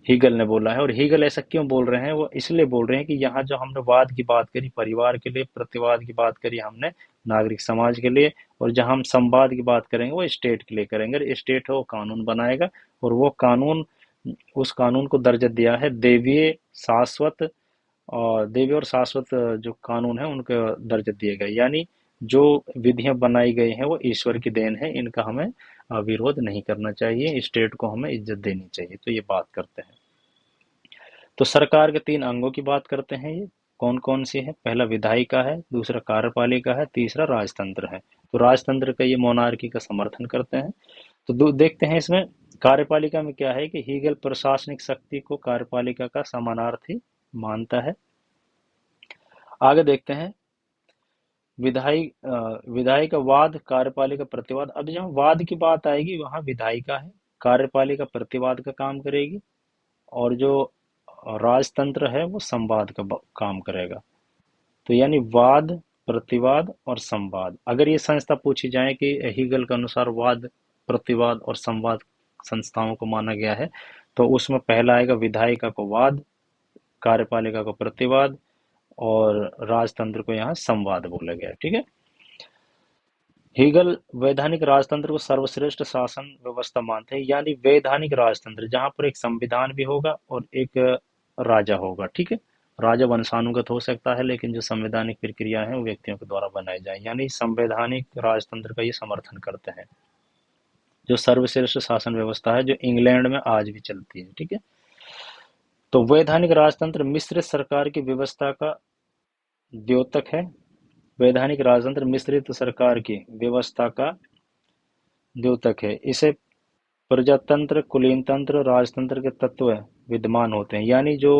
हीगल ने बोला है। और हीगल ऐसा क्यों बोल रहे हैं? वो इसलिए बोल रहे हैं कि यहाँ जो हमने वाद की बात करी परिवार के लिए, प्रतिवाद की बात करी हमने नागरिक समाज के लिए, और जहाँ हम संवाद की बात करेंगे वो स्टेट के लिए करेंगे। और स्टेट है वो कानून बनाएगा, और वो कानून, उस कानून को दर्जा दिया है दैवीय, शाश्वत, और दैवीय और शाश्वत जो कानून है उनका दर्जा दिए गए। यानी जो विधियां बनाई गई हैं वो ईश्वर की देन है, इनका हमें विरोध नहीं करना चाहिए, स्टेट को हमें इज्जत देनी चाहिए। तो ये बात करते हैं। तो सरकार के तीन अंगों की बात करते हैं ये। कौन कौन सी है? पहला विधायिका है, दूसरा कार्यपालिका है, तीसरा राजतंत्र है। तो राजतंत्र का ये मोनार्की का समर्थन करते हैं। तो देखते हैं इसमें कार्यपालिका में क्या है कि हीगल प्रशासनिक शक्ति को कार्यपालिका का समानार्थी मानता है। आगे देखते हैं विधायिका वाद, कार्यपालिका प्रतिवाद। अब जहाँ वाद की बात आएगी वहां विधायिका है, कार्यपालिका प्रतिवाद का काम करेगी, और जो राजतंत्र है वो संवाद का काम करेगा। तो यानी वाद, प्रतिवाद और संवाद। अगर ये संस्था पूछी जाए कि हीगल के अनुसार वाद, प्रतिवाद और संवाद संस्थाओं को माना गया है, तो उसमें पहला आएगा विधायिका को वाद, कार्यपालिका को प्रतिवाद और राजतंत्र को यहाँ संवाद बोला गया है। ठीक है। हीगल वैधानिक राजतंत्र को सर्वश्रेष्ठ शासन व्यवस्था मानते हैं, यानी वैधानिक राजतंत्र जहां पर एक संविधान भी होगा और एक राजा होगा। ठीक है। राजा वंशानुगत हो सकता है, लेकिन जो संवैधानिक प्रक्रिया है वो व्यक्तियों के द्वारा बनाई जाए, यानी संवैधानिक राजतंत्र का ये समर्थन करते हैं, जो सर्वश्रेष्ठ शासन व्यवस्था है, जो इंग्लैंड में आज भी चलती है। ठीक है। तो वैधानिक राजतंत्र मिश्रित सरकार की व्यवस्था का द्योतक है। वैधानिक राजतंत्र मिश्रित सरकार की व्यवस्था का द्योतक है। इसे प्रजातंत्र, कुलीन तंत्र, राजतंत्र के तत्व विद्यमान होते हैं। यानी जो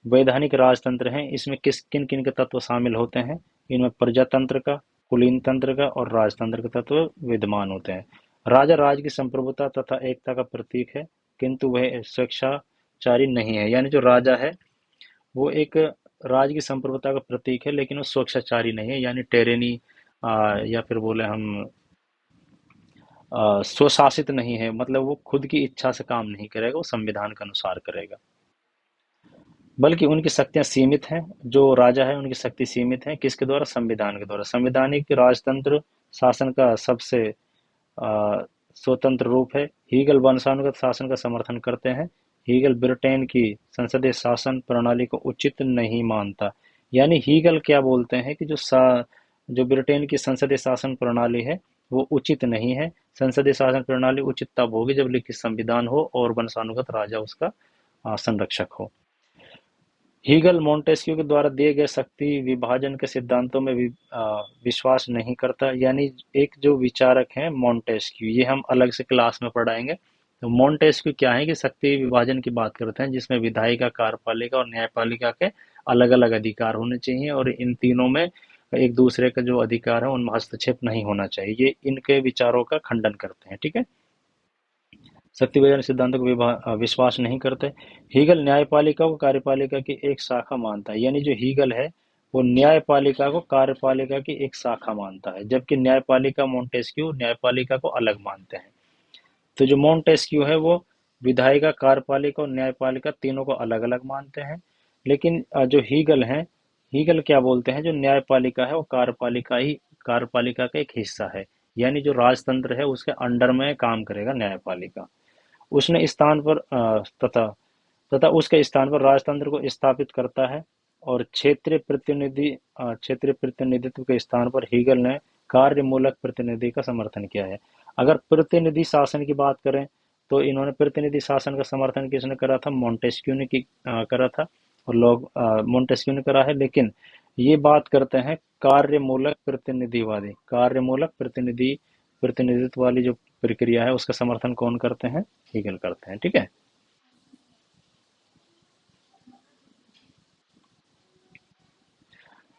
वैधानिक राजतंत्र है, इसमें किन किन के तत्व शामिल होते हैं? इनमें प्रजातंत्र का, कुलीन तंत्र का और राजतंत्र के तत्व विद्यमान होते हैं। राजा राज्य की संप्रभुता तथा एकता का प्रतीक है, किंतु वह स्वेच्छाचारी नहीं है। यानी जो राजा है वो एक राज्य की संप्रभुता का प्रतीक है, लेकिन वो स्वेच्छाचारी नहीं है, यानी टेरेनी या फिर बोले हम स्वशासित नहीं है। मतलब वो खुद की इच्छा से काम नहीं करेगा, वो संविधान के अनुसार करेगा, बल्कि उनकी शक्तियां सीमित हैं। जो राजा है उनकी शक्ति सीमित है, किसके द्वारा? संविधान के द्वारा। संवैधानिक राजतंत्र शासन का सबसे स्वतंत्र रूप है। हीगल वंशानुगत शासन का समर्थन करते हैं। हीगल ब्रिटेन की संसदीय शासन प्रणाली को उचित नहीं मानता। यानी हीगल क्या बोलते हैं कि जो ब्रिटेन की संसदीय शासन प्रणाली है वो उचित नहीं है। संसदीय शासन प्रणाली उचित तब होगी जब लिखित संविधान हो और वंशानुगत राजा उसका संरक्षक हो। हीगल मोंटेस्क्यू के द्वारा दिए गए शक्ति विभाजन के सिद्धांतों में विश्वास नहीं करता। यानी एक जो विचारक हैं मोंटेस्क्यू, ये हम अलग से क्लास में पढ़ाएंगे। तो मोंटेस्क्यू क्या है कि शक्ति विभाजन की बात करते हैं, जिसमें विधायिका, कार्यपालिका और न्यायपालिका के अलग अलग अधिकार होने चाहिए, और इन तीनों में एक दूसरे का जो अधिकार है उनमें हस्तक्षेप नहीं होना चाहिए। ये इनके विचारों का खंडन करते हैं। ठीक है। शक्ति विभाजन सिद्धांतों को विश्वास नहीं करते। हीगल न्यायपालिका को कार्यपालिका की एक शाखा मानता है। यानी जो हीगल है वो न्यायपालिका को कार्यपालिका की एक शाखा मानता है, जबकि न्यायपालिका मोंटेस्क्यू न्यायपालिका को अलग मानते हैं। तो जो मोंटेस्क्यू है वो विधायिका, कार्यपालिका और न्यायपालिका तीनों को अलग अलग मानते हैं। लेकिन जो हीगल है, हीगल क्या बोलते हैं, जो न्यायपालिका है वो कार्यपालिका का एक हिस्सा है। यानी जो राजतंत्र है उसके अंडर में काम करेगा न्यायपालिका। उसने स्थान पर तथा तथा उसके स्थान पर राजतंत्र को स्थापित करता है, और क्षेत्रीय प्रतिनिधित्व के स्थान पर हीगल ने कार्यमूलक प्रतिनिधि का समर्थन किया है। अगर प्रतिनिधि शासन की बात करें तो इन्होंने प्रतिनिधि शासन का समर्थन किसने करा था? मोंटेस्क्यू ने करा था, और लोग मोंटेस्क्यू ने करा है। लेकिन ये बात करते हैं कार्यमूलक प्रतिनिधित्व वाली जो प्रक्रिया है उसका समर्थन कौन करते हैं? हीगल करते हैं। ठीक है।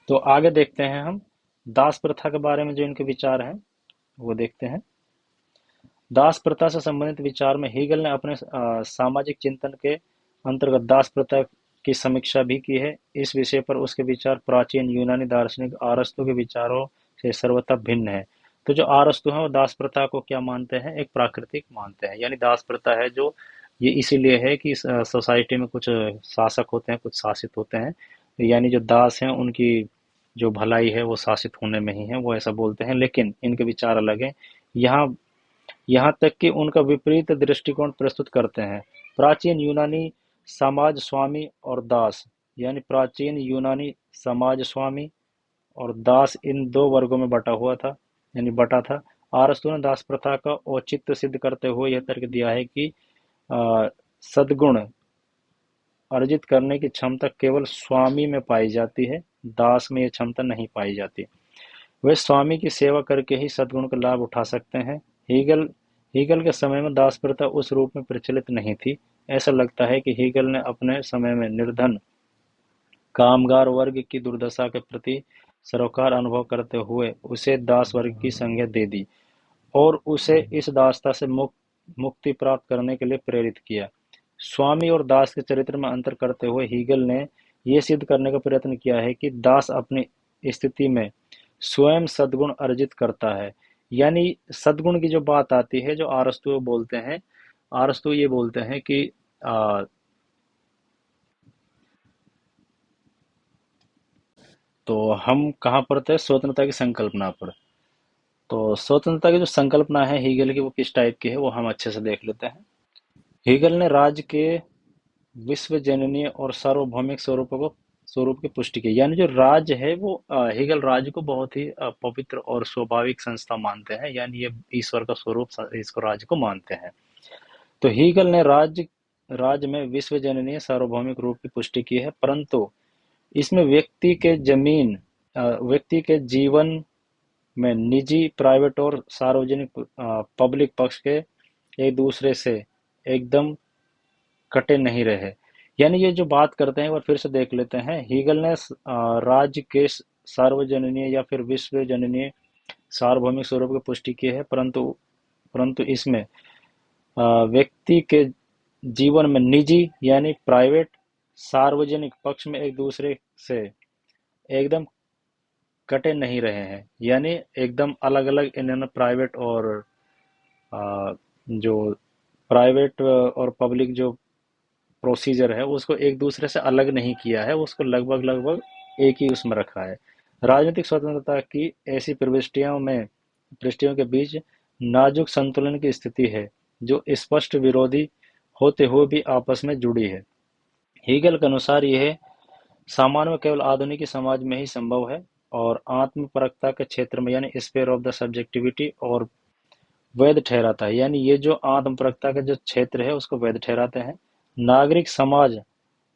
तो आगे देखते हैं हम दास प्रथा के बारे में, जो इनके विचार हैं वो देखते हैं। दास प्रथा से संबंधित विचार में हीगल ने अपने सामाजिक चिंतन के अंतर्गत दास प्रथा की समीक्षा भी की है। इस विषय पर उसके विचार प्राचीन यूनानी दार्शनिक अरस्तु के विचारों से सर्वथा भिन्न है। तो जो अरस्तु है वो दास प्रथा को क्या मानते हैं? एक प्राकृतिक मानते हैं। यानी दास प्रथा है जो ये इसीलिए है कि सोसाइटी में कुछ शासक होते हैं, कुछ शासित होते हैं, यानी जो दास हैं उनकी जो भलाई है वो शासित होने में ही है, वो ऐसा बोलते हैं। लेकिन इनके विचार अलग हैं। यहाँ यहाँ तक कि उनका विपरीत दृष्टिकोण प्रस्तुत करते हैं। प्राचीन यूनानी समाज स्वामी और दास, यानी प्राचीन यूनानी समाज स्वामी और दास इन दो वर्गों में बटा था। अरस्तु ने दास प्रथा का औचित्य सिद्ध करते हुए यह तर्क दिया है कि सद्गुण अर्जित करने की क्षमता केवल स्वामी में पाई जाती है, दास में यह क्षमता नहीं पाई जाती। वे स्वामी की सेवा करके ही सद्गुण का लाभ उठा सकते हैं। हीगल हीगल के समय में दास प्रथा उस रूप में प्रचलित नहीं थी। ऐसा लगता है कि हीगल ने अपने समय में निर्धन कामगार वर्ग की दुर्दशा के प्रति सरोकार अनुभव करते हुए उसे दास वर्ग की संज्ञा दे दी और उसे इस दासता से मुक्ति प्राप्त करने के लिए प्रेरित किया। स्वामी और दास के चरित्र में अंतर करते हुए हीगल ने यह सिद्ध करने का प्रयत्न किया है कि दास अपनी स्थिति में स्वयं सद्गुण अर्जित करता है। यानी सद्गुण की जो बात आती है, जो आरस्तु बोलते हैं, आरस्तु ये बोलते हैं कि आ, तो हम कहाँ पर थे? स्वतंत्रता की संकल्पना पर। तो स्वतंत्रता की जो संकल्पना है हीगल की, वो किस टाइप की है वो हम अच्छे से देख लेते हैं। हीगल ने राज्य के विश्वजननीय और सार्वभौमिक स्वरूप की पुष्टि की। यानी जो राज्य है वो हीगल राज्य को बहुत ही पवित्र और स्वाभाविक संस्था मानते हैं। यानी ये ईश्वर का स्वरूप इसको राज्य को मानते हैं। तो हीगल ने राज्य में विश्वजननीय सार्वभौमिक रूप की पुष्टि की है, परंतु इसमें व्यक्ति के जीवन में निजी, प्राइवेट और सार्वजनिक पब्लिक पक्ष के एक दूसरे से एकदम कटे नहीं रहे। यानी ये जो बात करते हैं, एक बार फिर से देख लेते हैं। हीगल ने राज्य के सार्वजनीय या फिर विश्वजनीय सार्वभौमिक स्वरूप की पुष्टि की है, परंतु परंतु इसमें व्यक्ति के जीवन में निजी यानी प्राइवेट, सार्वजनिक पक्ष में एक दूसरे से एकदम कटे नहीं रहे हैं। यानी एकदम अलग अलग इन्होंने प्राइवेट और जो प्राइवेट और पब्लिक जो प्रोसीजर है उसको एक दूसरे से अलग नहीं किया है, उसको लगभग लगभग एक ही उसमें रखा है। राजनीतिक स्वतंत्रता की ऐसी प्रविष्टियों के बीच नाजुक संतुलन की स्थिति है जो स्पष्ट विरोधी होते हुए भी आपस में जुड़ी है। हीगल के अनुसार यह सामान्य में केवल आधुनिक समाज में ही संभव है और आत्मपरकता के क्षेत्र में यानी स्फीयर ऑफ द सब्जेक्टिविटी और वैध ठहराता है। यानी ये जो आत्मपरकता का जो क्षेत्र है उसको वैध ठहराते हैं। नागरिक समाज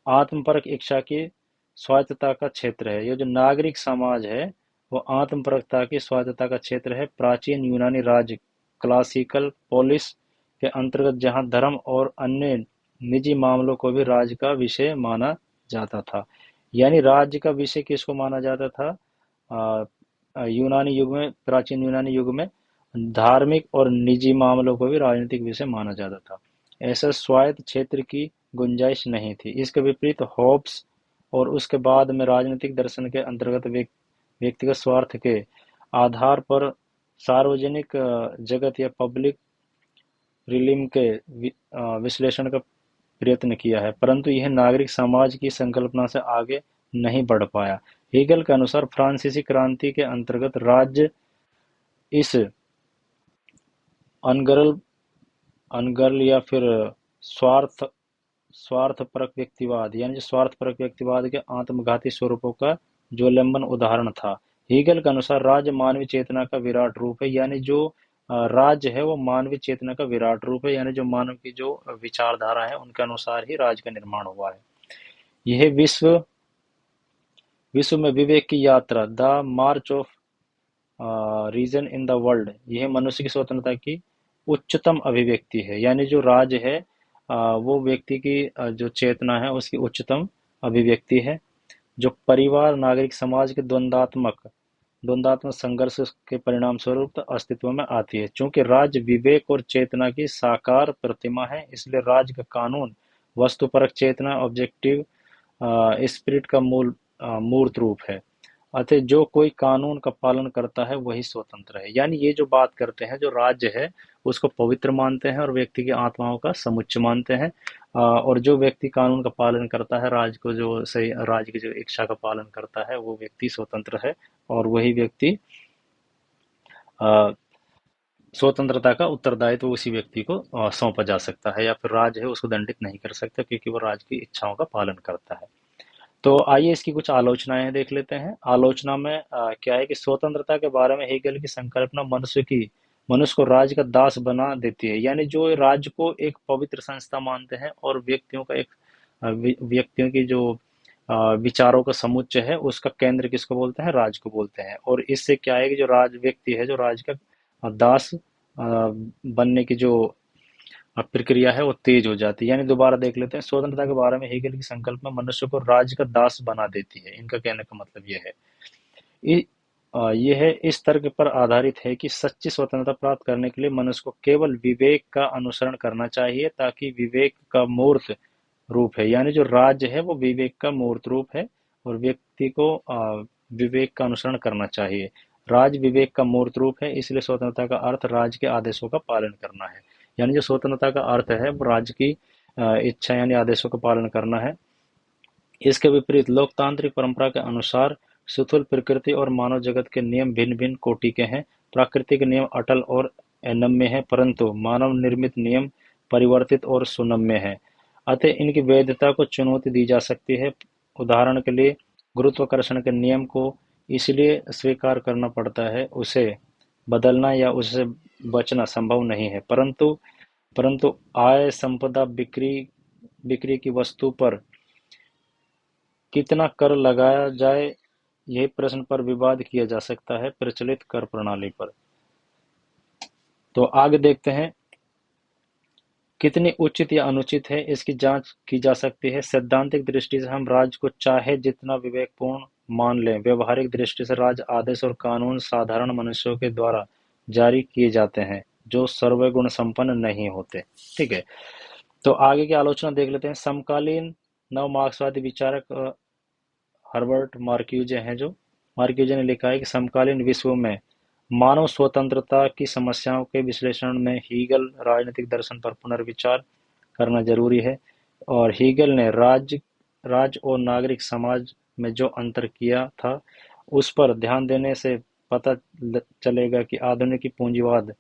आत्मपरक इच्छा की स्वायत्तता का क्षेत्र है। ये जो नागरिक समाज है वो आत्मपरकता की स्वायत्तता का क्षेत्र है। प्राचीन यूनानी राज्य क्लासिकल पोलिस के अंतर्गत जहां धर्म और अन्य निजी मामलों को भी राज्य का विषय माना जाता था। यानी राज्य का विषय किसको माना जाता था? यूनानी युग में, प्राचीन यूनानी युग में धार्मिक और निजी मामलों को भी राजनीतिक विषय माना जाता था। ऐसा स्वायत्त क्षेत्र की गुंजाइश नहीं थी। इसके विपरीत हॉब्स और उसके बाद में राजनीतिक दर्शन के अंतर्गत व्यक्तिगत स्वार्थ के आधार पर सार्वजनिक जगत या पब्लिक रिलीम के विश्लेषण का प्रयत्न किया है, परंतु यह नागरिक समाज की संकल्पना से आगे नहीं बढ़ पाया। हीगल के अनुसार फ्रांसीसी क्रांति के अंतर्गत राज्य इस अनगर्ल अनगर्ल या फिर स्वार्थ स्वार्थपरक व्यक्तिवाद यानी जो स्वार्थपरक व्यक्तिवाद के आत्मघाती स्वरूपों का ज्वलंबन उदाहरण था। हीगल के अनुसार राज्य मानवीय चेतना का विराट रूप है। यानी जो राज्य है वो मानवीय चेतना का विराट रूप है। यानी जो मानव की जो विचारधारा है उनके अनुसार ही राज्य का निर्माण हुआ है। यह विश्व में विवेक की यात्रा, the march of reason in the world, यह मनुष्य की स्वतंत्रता की उच्चतम अभिव्यक्ति है। यानी जो राज्य है वो व्यक्ति की जो चेतना है उसकी उच्चतम अभिव्यक्ति है, जो परिवार नागरिक समाज के द्वंद्वात्मक संघर्ष के परिणाम स्वरूप अस्तित्व में आती है। चूंकि राज्य विवेक और चेतना की साकार प्रतिमा है, इसलिए राज्य का कानून वस्तुपरक चेतना ऑब्जेक्टिव स्पिरिट का मूर्त रूप है। अतः जो कोई कानून का पालन करता है वही स्वतंत्र है। यानी ये जो बात करते हैं, जो राज्य है उसको पवित्र मानते हैं और व्यक्ति की आत्माओं का समुच्चय मानते हैं। और जो व्यक्ति कानून का पालन करता है, राज्य की जो इच्छा का पालन करता है, वो व्यक्ति स्वतंत्र है और वही व्यक्ति अ, स्वतंत्रता का उत्तरदायित्व उसी व्यक्ति को सौंपा जा सकता है, या फिर राज्य है उसको दंडित नहीं कर सकता क्योंकि वो राज्य की इच्छाओं का पालन करता है। तो आइए इसकी कुछ आलोचनाएं देख लेते हैं। आलोचना में क्या है कि स्वतंत्रता के बारे में हेगल की संकल्पना मनुष्य को राज्य का दास बना देती है। यानी जो राज्य को एक पवित्र संस्था मानते हैं और व्यक्तियों का एक व्यक्तियों की जो विचारों का समुच्चय है, उसका केंद्र किसको बोलते हैं? राज को बोलते हैं। और इससे क्या है कि जो राज व्यक्ति है, जो राज का दास बनने की जो प्रक्रिया है वो तेज हो जाती है। यानी दोबारा देख लेते हैं, स्वतंत्रता के बारे में हेगल की संकल्पना मनुष्य को राज्य का दास बना देती है। इनका कहने का मतलब ये है। यह इस तर्क पर आधारित है कि सच्ची स्वतंत्रता प्राप्त करने के लिए मनुष्य को केवल विवेक का अनुसरण करना चाहिए, ताकि विवेक का मूर्त रूप है, यानी जो राज्य है वो विवेक का मूर्त रूप है, और व्यक्ति को विवेक का अनुसरण करना चाहिए। राज विवेक का मूर्त रूप है, इसलिए स्वतंत्रता का अर्थ राज्य के आदेशों का पालन करना है। यानी जो स्वतंत्रता का अर्थ है वो राज्य की इच्छा यानी आदेशों का पालन करना है। इसके विपरीत लोकतांत्रिक परंपरा के अनुसार स्थूल प्रकृति और मानव जगत के नियम भिन्न भिन्न कोटि के हैं। प्राकृतिक नियम अटल और अनम्य हैं, परंतु मानव निर्मित नियम परिवर्तित और सुनम्य हैं। अतः इनकी वैधता को चुनौती दी जा सकती है। उदाहरण के लिए गुरुत्वाकर्षण के नियम को इसलिए स्वीकार करना पड़ता है, उसे बदलना या उससे बचना संभव नहीं है। परंतु परंतु आय संपदा बिक्री बिक्री की वस्तु पर कितना कर लगाया जाए, यही प्रश्न पर विवाद किया जा सकता है प्रचलित कर प्रणाली पर। तो आगे देखते हैं, कितनी उचित या अनुचित है इसकी जांच की जा सकती है। सैद्धांतिक दृष्टि से हम राज्य को चाहे जितना विवेकपूर्ण मान लें, व्यवहारिक दृष्टि से राज्य आदेश और कानून साधारण मनुष्यों के द्वारा जारी किए जाते हैं, जो सर्वगुण संपन्न नहीं होते। ठीक है, तो आगे की आलोचना देख लेते हैं। समकालीन नव मार्क्सवादी विचारक हर्बर्ट मार्क्यूजे हैं, जो मार्क्यूजे ने लिखा है कि समकालीन विश्व में मानव स्वतंत्रता की समस्याओं के विश्लेषण में हीगल राजनीतिक दर्शन पर पुनर्विचार करना जरूरी है। और हीगल ने राज्य और नागरिक समाज में जो अंतर किया था, उस पर ध्यान देने से पता चलेगा कि आधुनिक पूंजीवाद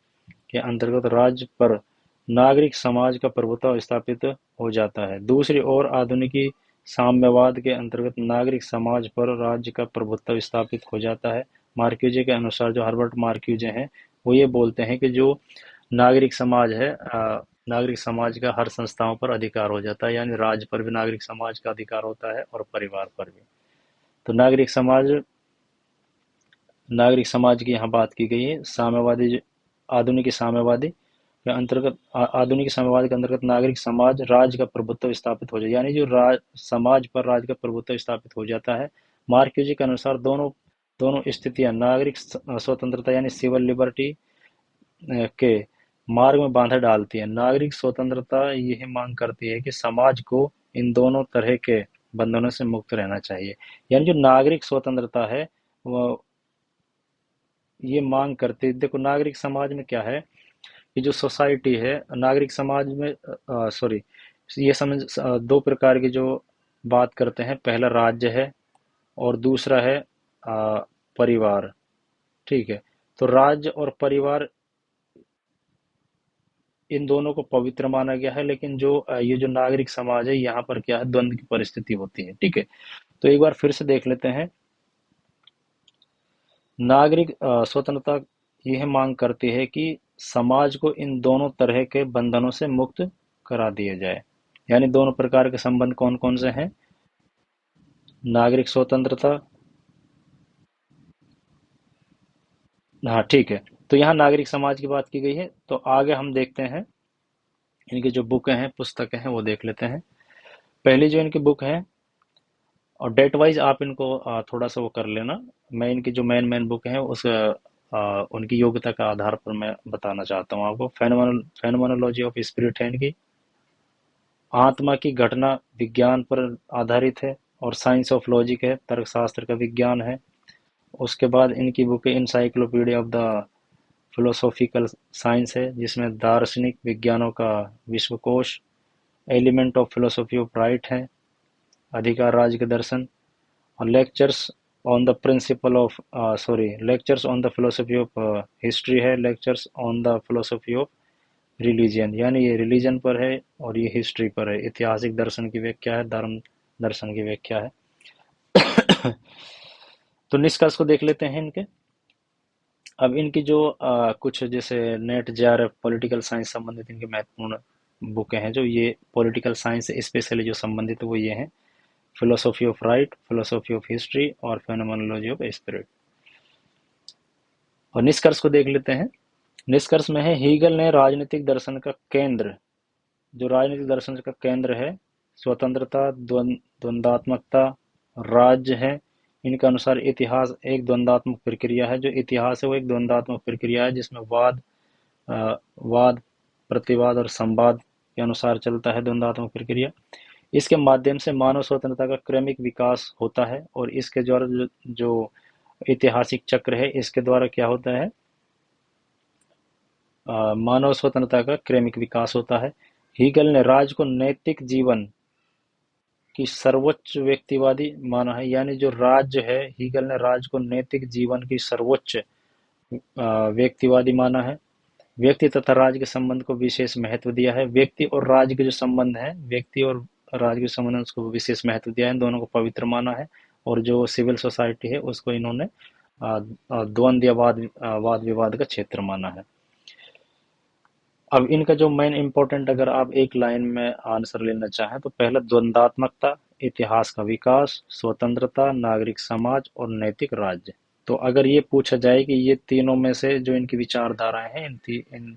के अंतर्गत राज्य पर नागरिक समाज का प्रभुत्व स्थापित हो जाता है। दूसरी ओर आधुनिकी साम्यवाद के अंतर्गत नागरिक समाज पर राज्य का प्रभुत्व स्थापित हो जाता है। मार्क्यूजे के अनुसार, जो हर्बर्ट मार्क्यूजे हैं, वो ये बोलते हैं कि जो नागरिक समाज है, नागरिक समाज का हर संस्थाओं पर अधिकार हो जाता है, यानी राज्य पर भी नागरिक समाज का अधिकार होता है और परिवार पर भी। तो नागरिक समाज की यहाँ बात की गई है। साम्यवादी आधुनिक साम्यवादी के अंतर्गत आधुनिक साम्यवाद के अंतर्गत नागरिक समाज राज्य का प्रभुत्व स्थापित हो जाए, यानी जो समाज पर राज्य का प्रभुत्व स्थापित हो जाता है। मार्क्यूजी के अनुसार दोनों दोनों स्थितियां नागरिक स्वतंत्रता यानी सिविल लिबर्टी के मार्ग में बाधा डालती है। नागरिक स्वतंत्रता यह मांग करती है कि समाज को इन दोनों तरह के बंधनों से मुक्त रहना चाहिए। यानी जो नागरिक स्वतंत्रता है वो ये मांग करती है। देखो, नागरिक समाज में क्या है कि जो सोसाइटी है, नागरिक समाज में सॉरी, ये समझ दो प्रकार की जो बात करते हैं। पहला राज्य है और दूसरा है परिवार। ठीक है, तो राज्य और परिवार, इन दोनों को पवित्र माना गया है, लेकिन जो ये जो नागरिक समाज है, यहाँ पर क्या है, द्वंद्व की परिस्थिति होती है। ठीक है, तो एक बार फिर से देख लेते हैं। नागरिक स्वतंत्रता यह मांग करती है कि समाज को इन दोनों तरह के बंधनों से मुक्त करा दिया जाए। यानी दोनों प्रकार के संबंध कौन कौन से हैं? नागरिक स्वतंत्रता, हाँ ठीक है, तो यहाँ नागरिक समाज की बात की गई है। तो आगे हम देखते हैं, इनकी जो बुक हैं, पुस्तकें हैं, वो देख लेते हैं। पहली जो इनकी बुक है, और डेट वाइज आप इनको थोड़ा सा वो कर लेना। मैं इनकी जो मेन मेन बुक है उस उनकी योग्यता का आधार पर मैं बताना चाहता हूँ आपको। फेनोमेनोलॉजी ऑफ स्पिरिट है इनकी, आत्मा की घटना विज्ञान पर आधारित है। और साइंस ऑफ लॉजिक है, तर्कशास्त्र का विज्ञान है। उसके बाद इनकी बुक है encyclopedia of the philosophical science है, जिसमें दार्शनिक विज्ञानों का विश्वकोश। Element of philosophy of right है, अधिकार राज्य के दर्शन। और lectures on the principle of lectures on the philosophy of history है। Lectures on the philosophy of religion, यानी ये रिलीजन पर है और ये हिस्ट्री पर है। ऐतिहासिक दर्शन की व्याख्या है, धर्म दर्शन की व्याख्या है। तो निष्कर्ष को देख लेते हैं इनके। अब इनकी जो कुछ जैसे नेट जेआरएफ पॉलिटिकल साइंस संबंधित इनके महत्वपूर्ण बुकें हैं जो ये पॉलिटिकल साइंस से स्पेशली जो संबंधित है वो ये हैं: philosophy of right, philosophy of history और फेनोमेनोलॉजी ऑफ स्पिरिट। और निष्कर्ष को देख लेते हैं। निष्कर्ष में है, हीगल ने राजनीतिक दर्शन का केंद्र, जो राजनीतिक दर्शन का केंद्र है, स्वतंत्रता, द्वंद्वात्मकता, राज्य है। इनके अनुसार इतिहास एक द्वंद्वात्मक प्रक्रिया है। जो इतिहास है वो एक द्वंद्वात्मक प्रक्रिया है जिसमें वाद, प्रतिवाद और संवाद के अनुसार चलता है द्वंद्वात्मक प्रक्रिया। इसके माध्यम से मानव स्वतंत्रता का क्रमिक विकास होता है और इसके द्वारा जो ऐतिहासिक चक्र है इसके द्वारा क्या होता है, मानव स्वतंत्रता का क्रमिक विकास होता है। हीगल ने राज्य को नैतिक जीवन की सर्वोच्च व्यक्तिवादी माना है। यानी जो राज्य है, हीगल ने राज्य को नैतिक जीवन की सर्वोच्च व्यक्तिवादी माना है। व्यक्ति तथा राज्य के संबंध को विशेष महत्व दिया है। व्यक्ति और राज्य के जो संबंध है, व्यक्ति और राज्य के संबंध उसको विशेष महत्व दिया है, दोनों को पवित्र माना है। और जो सिविल सोसाइटी है उसको इन्होंने द्वंद्व या वाद विवाद का क्षेत्र माना है। अब इनका जो मेन इंपॉर्टेंट, अगर आप एक लाइन में आंसर लेना चाहें तो पहला द्वंद्वात्मकता, इतिहास का विकास, स्वतंत्रता, नागरिक समाज और नैतिक राज्य। तो अगर ये पूछा जाए कि ये तीनों में से जो इनकी विचारधाराएं हैं इन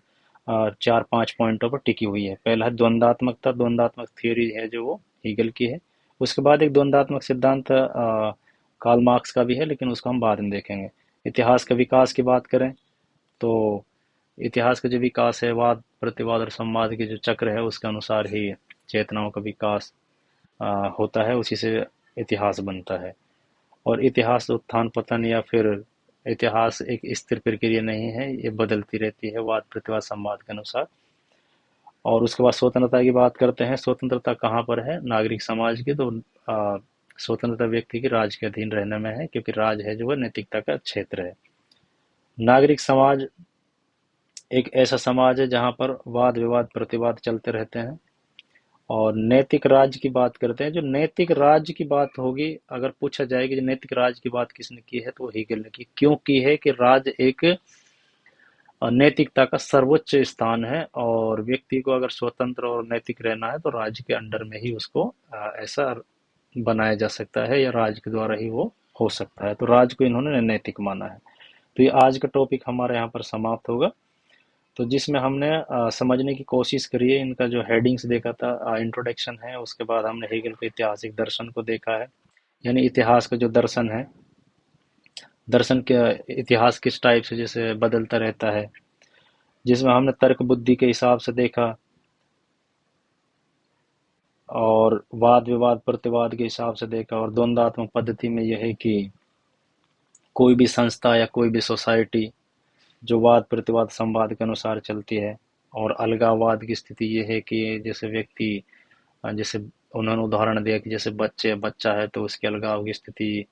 4-5 पॉइंटों पर टिकी हुई है। पहला है द्वंद्वात्मकता, द्वंद्वात्मक थ्योरी है जो वो हीगल की है। उसके बाद एक द्वंद्वात्मक सिद्धांत कार्ल मार्क्स का भी है, लेकिन उसको हम बाद में देखेंगे। इतिहास का विकास की बात करें तो इतिहास का जो विकास है, वाद प्रतिवाद और संवाद के जो चक्र है उसके अनुसार ही चेतनाओं का विकास होता है, उसी से इतिहास बनता है। और इतिहास उत्थान पतन या फिर इतिहास एक स्थिर प्रक्रिया नहीं है, ये बदलती रहती है वाद प्रतिवाद संवाद के अनुसार। और उसके बाद स्वतंत्रता की बात करते हैं। स्वतंत्रता कहाँ पर है? नागरिक समाज की। तो स्वतंत्रता व्यक्ति की राज्य के अधीन रहने में है, क्योंकि राज्य है जो वह नैतिकता का क्षेत्र है। नागरिक समाज एक ऐसा समाज है जहाँ पर वाद विवाद प्रतिवाद चलते रहते हैं। और नैतिक राज्य की बात करते हैं। जो नैतिक राज्य की बात होगी, अगर पूछा जाए कि जो नैतिक राज्य की बात किसने की है, तो वो हीगल ने की। क्यों की है? कि राज्य एक नैतिकता का सर्वोच्च स्थान है और व्यक्ति को अगर स्वतंत्र और नैतिक रहना है तो राज्य के अंडर में ही उसको ऐसा बनाया जा सकता है, या राज्य के द्वारा ही वो हो सकता है। तो राज्य को इन्होंने नैतिक माना है। तो ये आज का टॉपिक हमारे यहाँ पर समाप्त होगा। तो जिसमें हमने समझने की कोशिश करी है, इनका जो हेडिंग्स देखा था, इंट्रोडक्शन है, उसके बाद हमने हेगल के ऐतिहासिक दर्शन को देखा है। यानी इतिहास का जो दर्शन है, दर्शन के इतिहास किस टाइप से जैसे बदलता रहता है, जिसमें हमने तर्क बुद्धि के हिसाब से देखा और वाद विवाद प्रतिवाद के हिसाब से देखा। और द्वंद्वात्मक पद्धति में यह है कि कोई भी संस्था या कोई भी सोसाइटी जो वाद प्रतिवाद संवाद के अनुसार चलती है। और अलगाववाद की स्थिति ये है कि जैसे व्यक्ति, जैसे उन्होंने उदाहरण दिया कि जैसे बच्चा है तो उसकी अलगाव की स्थिति,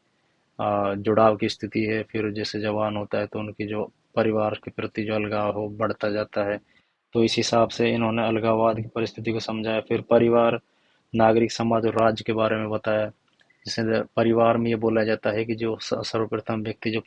जुड़ाव की स्थिति है। फिर जैसे जवान होता है तो उनकी जो परिवार के प्रति जो अलगाव हो बढ़ता जाता है। तो इस हिसाब से इन्होंने अलगाववाद की परिस्थिति को समझाया। फिर परिवार, नागरिक समाज और राज्य के बारे में बताया। जैसे परिवार में ये बोला जाता है कि जो सर्वप्रथम व्यक्ति जो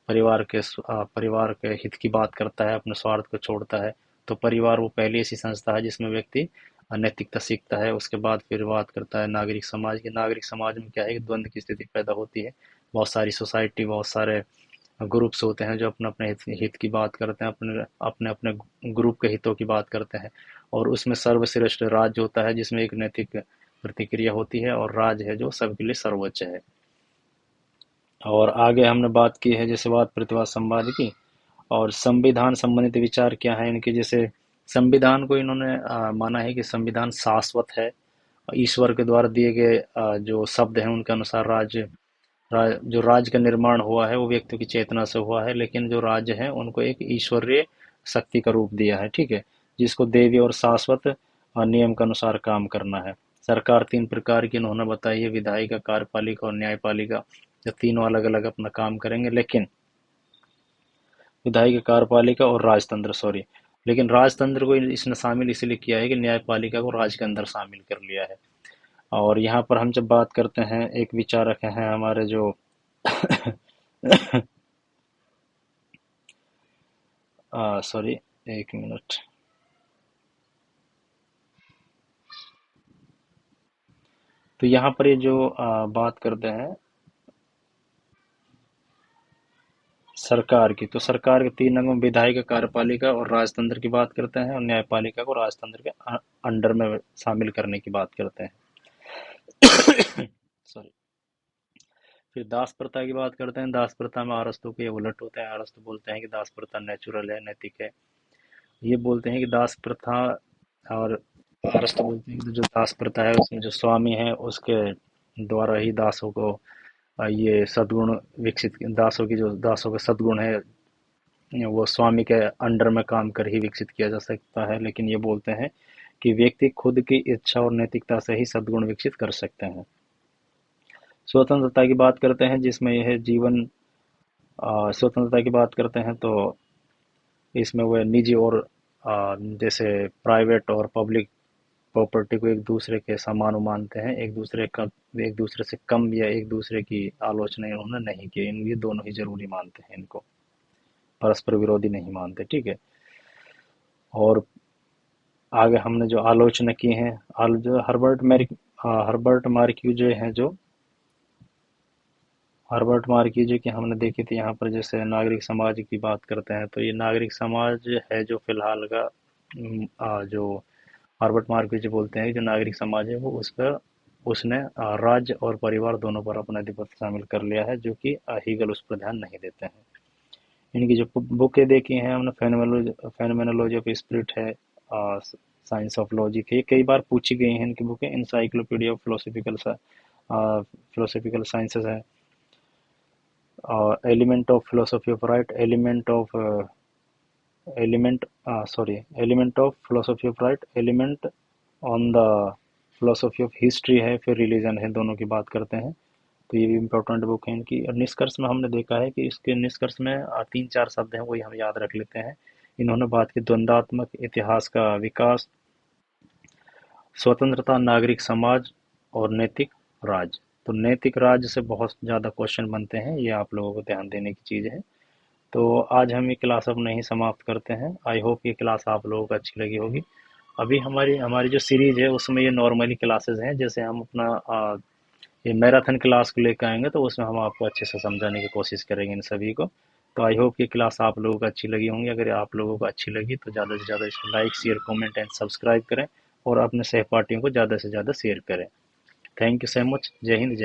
परिवार के हित की बात करता है, अपने स्वार्थ को छोड़ता है। तो परिवार वो पहली ऐसी संस्था है जिसमें व्यक्ति नैतिकता सीखता है। उसके बाद फिर बात करता है नागरिक समाज की। नागरिक समाज में क्या है कि द्वंद्व की स्थिति पैदा होती है। बहुत सारी सोसाइटी, बहुत सारे ग्रुप्स होते हैं जो अपने अपने हित की बात करते हैं, अपने अपने अपने ग्रुप के हितों की बात करते हैं। और उसमें सर्वश्रेष्ठ राज्य होता है जिसमें एक नैतिक प्रतिक्रिया होती है, और राज्य है जो सबके लिए सर्वोच्च है। और आगे हमने बात की है जैसे वाद प्रतिवाद संवाद की। और संविधान संबंधित विचार क्या है इनके? जैसे संविधान को इन्होंने माना है कि संविधान शाश्वत है। ईश्वर के द्वारा दिए गए जो शब्द हैं उनके अनुसार जो राज्य का निर्माण हुआ है वो व्यक्तियों की चेतना से हुआ है। लेकिन जो राज्य है उनको एक ईश्वरीय शक्ति का रूप दिया है, ठीक है, जिसको देवी और शाश्वत नियम के अनुसार काम करना है। सरकार 3 प्रकार की इन्होंने बताई है: विधायिका, कार्यपालिका और न्यायपालिका। जो तीनों अलग अलग अपना काम करेंगे, लेकिन विधायिका, कार्यपालिका और राजतंत्र, सॉरी, लेकिन राजतंत्र को इसने शामिल इसलिए किया है कि न्यायपालिका को राज्य के अंदर शामिल कर लिया है। और यहाँ पर हम जब बात करते हैं, एक विचारक हैं हमारे जो सॉरी, एक मिनट। तो यहाँ पर ये जो बात करते हैं सरकार की, तो सरकार के तीन अंगों विधायिका, कार्यपालिका और राजतंत्र की बात करते हैं, और न्यायपालिका को राजतंत्र के अंडर में शामिल करने की बात करते हैं। सॉरी। फिर दास प्रथा की बात करते हैं। दास प्रथा में अरस्तु के उलट होता है। अरस्तु बोलते हैं कि दास प्रथा नेचुरल है, नैतिक है। ये बोलते हैं कि दास प्रथा, और अरस्तु बोलते हैं कि जो दास प्रथा है उसमें जो स्वामी है उसके द्वारा ही दासों को ये सद्गुण विकसित, दासों के सद्गुण है वो स्वामी के अंडर में काम कर ही विकसित किया जा सकता है। लेकिन ये बोलते हैं कि व्यक्ति खुद की इच्छा और नैतिकता से ही सद्गुण विकसित कर सकते हैं। स्वतंत्रता की बात करते हैं, जिसमें यह जीवन स्वतंत्रता की बात करते हैं तो इसमें वह निजी और जैसे प्राइवेट और पब्लिक प्रॉपर्टी को एक दूसरे के समान मानते हैं। एक दूसरे से कम या एक दूसरे की आलोचना इन्होंने नहीं की। ये दोनों ही जरूरी मानते हैं, इनको परस्पर विरोधी नहीं मानते। ठीक है। और आगे हमने जो आलोचना की है, जो हर्बर्ट मार्क्यूजे हैं, जो हर्बर्ट मार्क्यूजे की हमने देखी थी यहाँ पर। जैसे नागरिक समाज की बात करते हैं, तो ये नागरिक समाज है जो फिलहाल का जो हर्बर्ट मार्क्यूजे बोलते हैं कि जो नागरिक समाज है वो उस पर उसने राज्य और परिवार दोनों पर अपना अधिपत्य शामिल कर लिया है, जो कि हीगल उस पर ध्यान नहीं देते हैं। इनकी जो बुकें देखी हैं हमने, फेनोमेनोलॉजी ऑफ स्पिरिट है, साइंस ऑफ लॉजिक है, ये कई बार पूछी गई हैं इनकी बुकें। इंसाइक्लोपीडिया ऑफ फिलोसफिकल साइंसेस है, element of philosophy of right, element of philosophy of right, element on the philosophy of history है, फिर रिलीजन है, दोनों की बात करते हैं। तो ये भी इम्पोर्टेंट बुक है इनकी। और निष्कर्ष में हमने देखा है कि इसके निष्कर्ष में तीन चार शब्द हैं, वही हम याद रख लेते हैं। इन्होंने बात की द्वंदात्मक इतिहास का विकास, स्वतंत्रता, नागरिक समाज और नैतिक राज। तो नैतिक राज से बहुत ज़्यादा क्वेश्चन बनते हैं, ये आप लोगों को ध्यान देने की चीज़ है। तो आज हम ये क्लास अपने ही समाप्त करते हैं। आई होप ये क्लास आप लोगों को अच्छी लगी होगी। अभी हमारी हमारी जो सीरीज है उसमें ये नॉर्मली क्लासेस हैं। जैसे हम अपना ये मैराथन क्लास को लेकर आएंगे तो उसमें हम आपको अच्छे से समझाने की कोशिश करेंगे इन सभी को। तो आई होप ये क्लास आप लोगों को अच्छी लगी होंगी। अगर आप लोगों को अच्छी लगी तो ज़्यादा से ज़्यादा इसको like, share, comment and subscribe करें, और अपने सहपाठियों को ज़्यादा से ज़्यादा शेयर करें। Thank you so much. जय हिंद, जय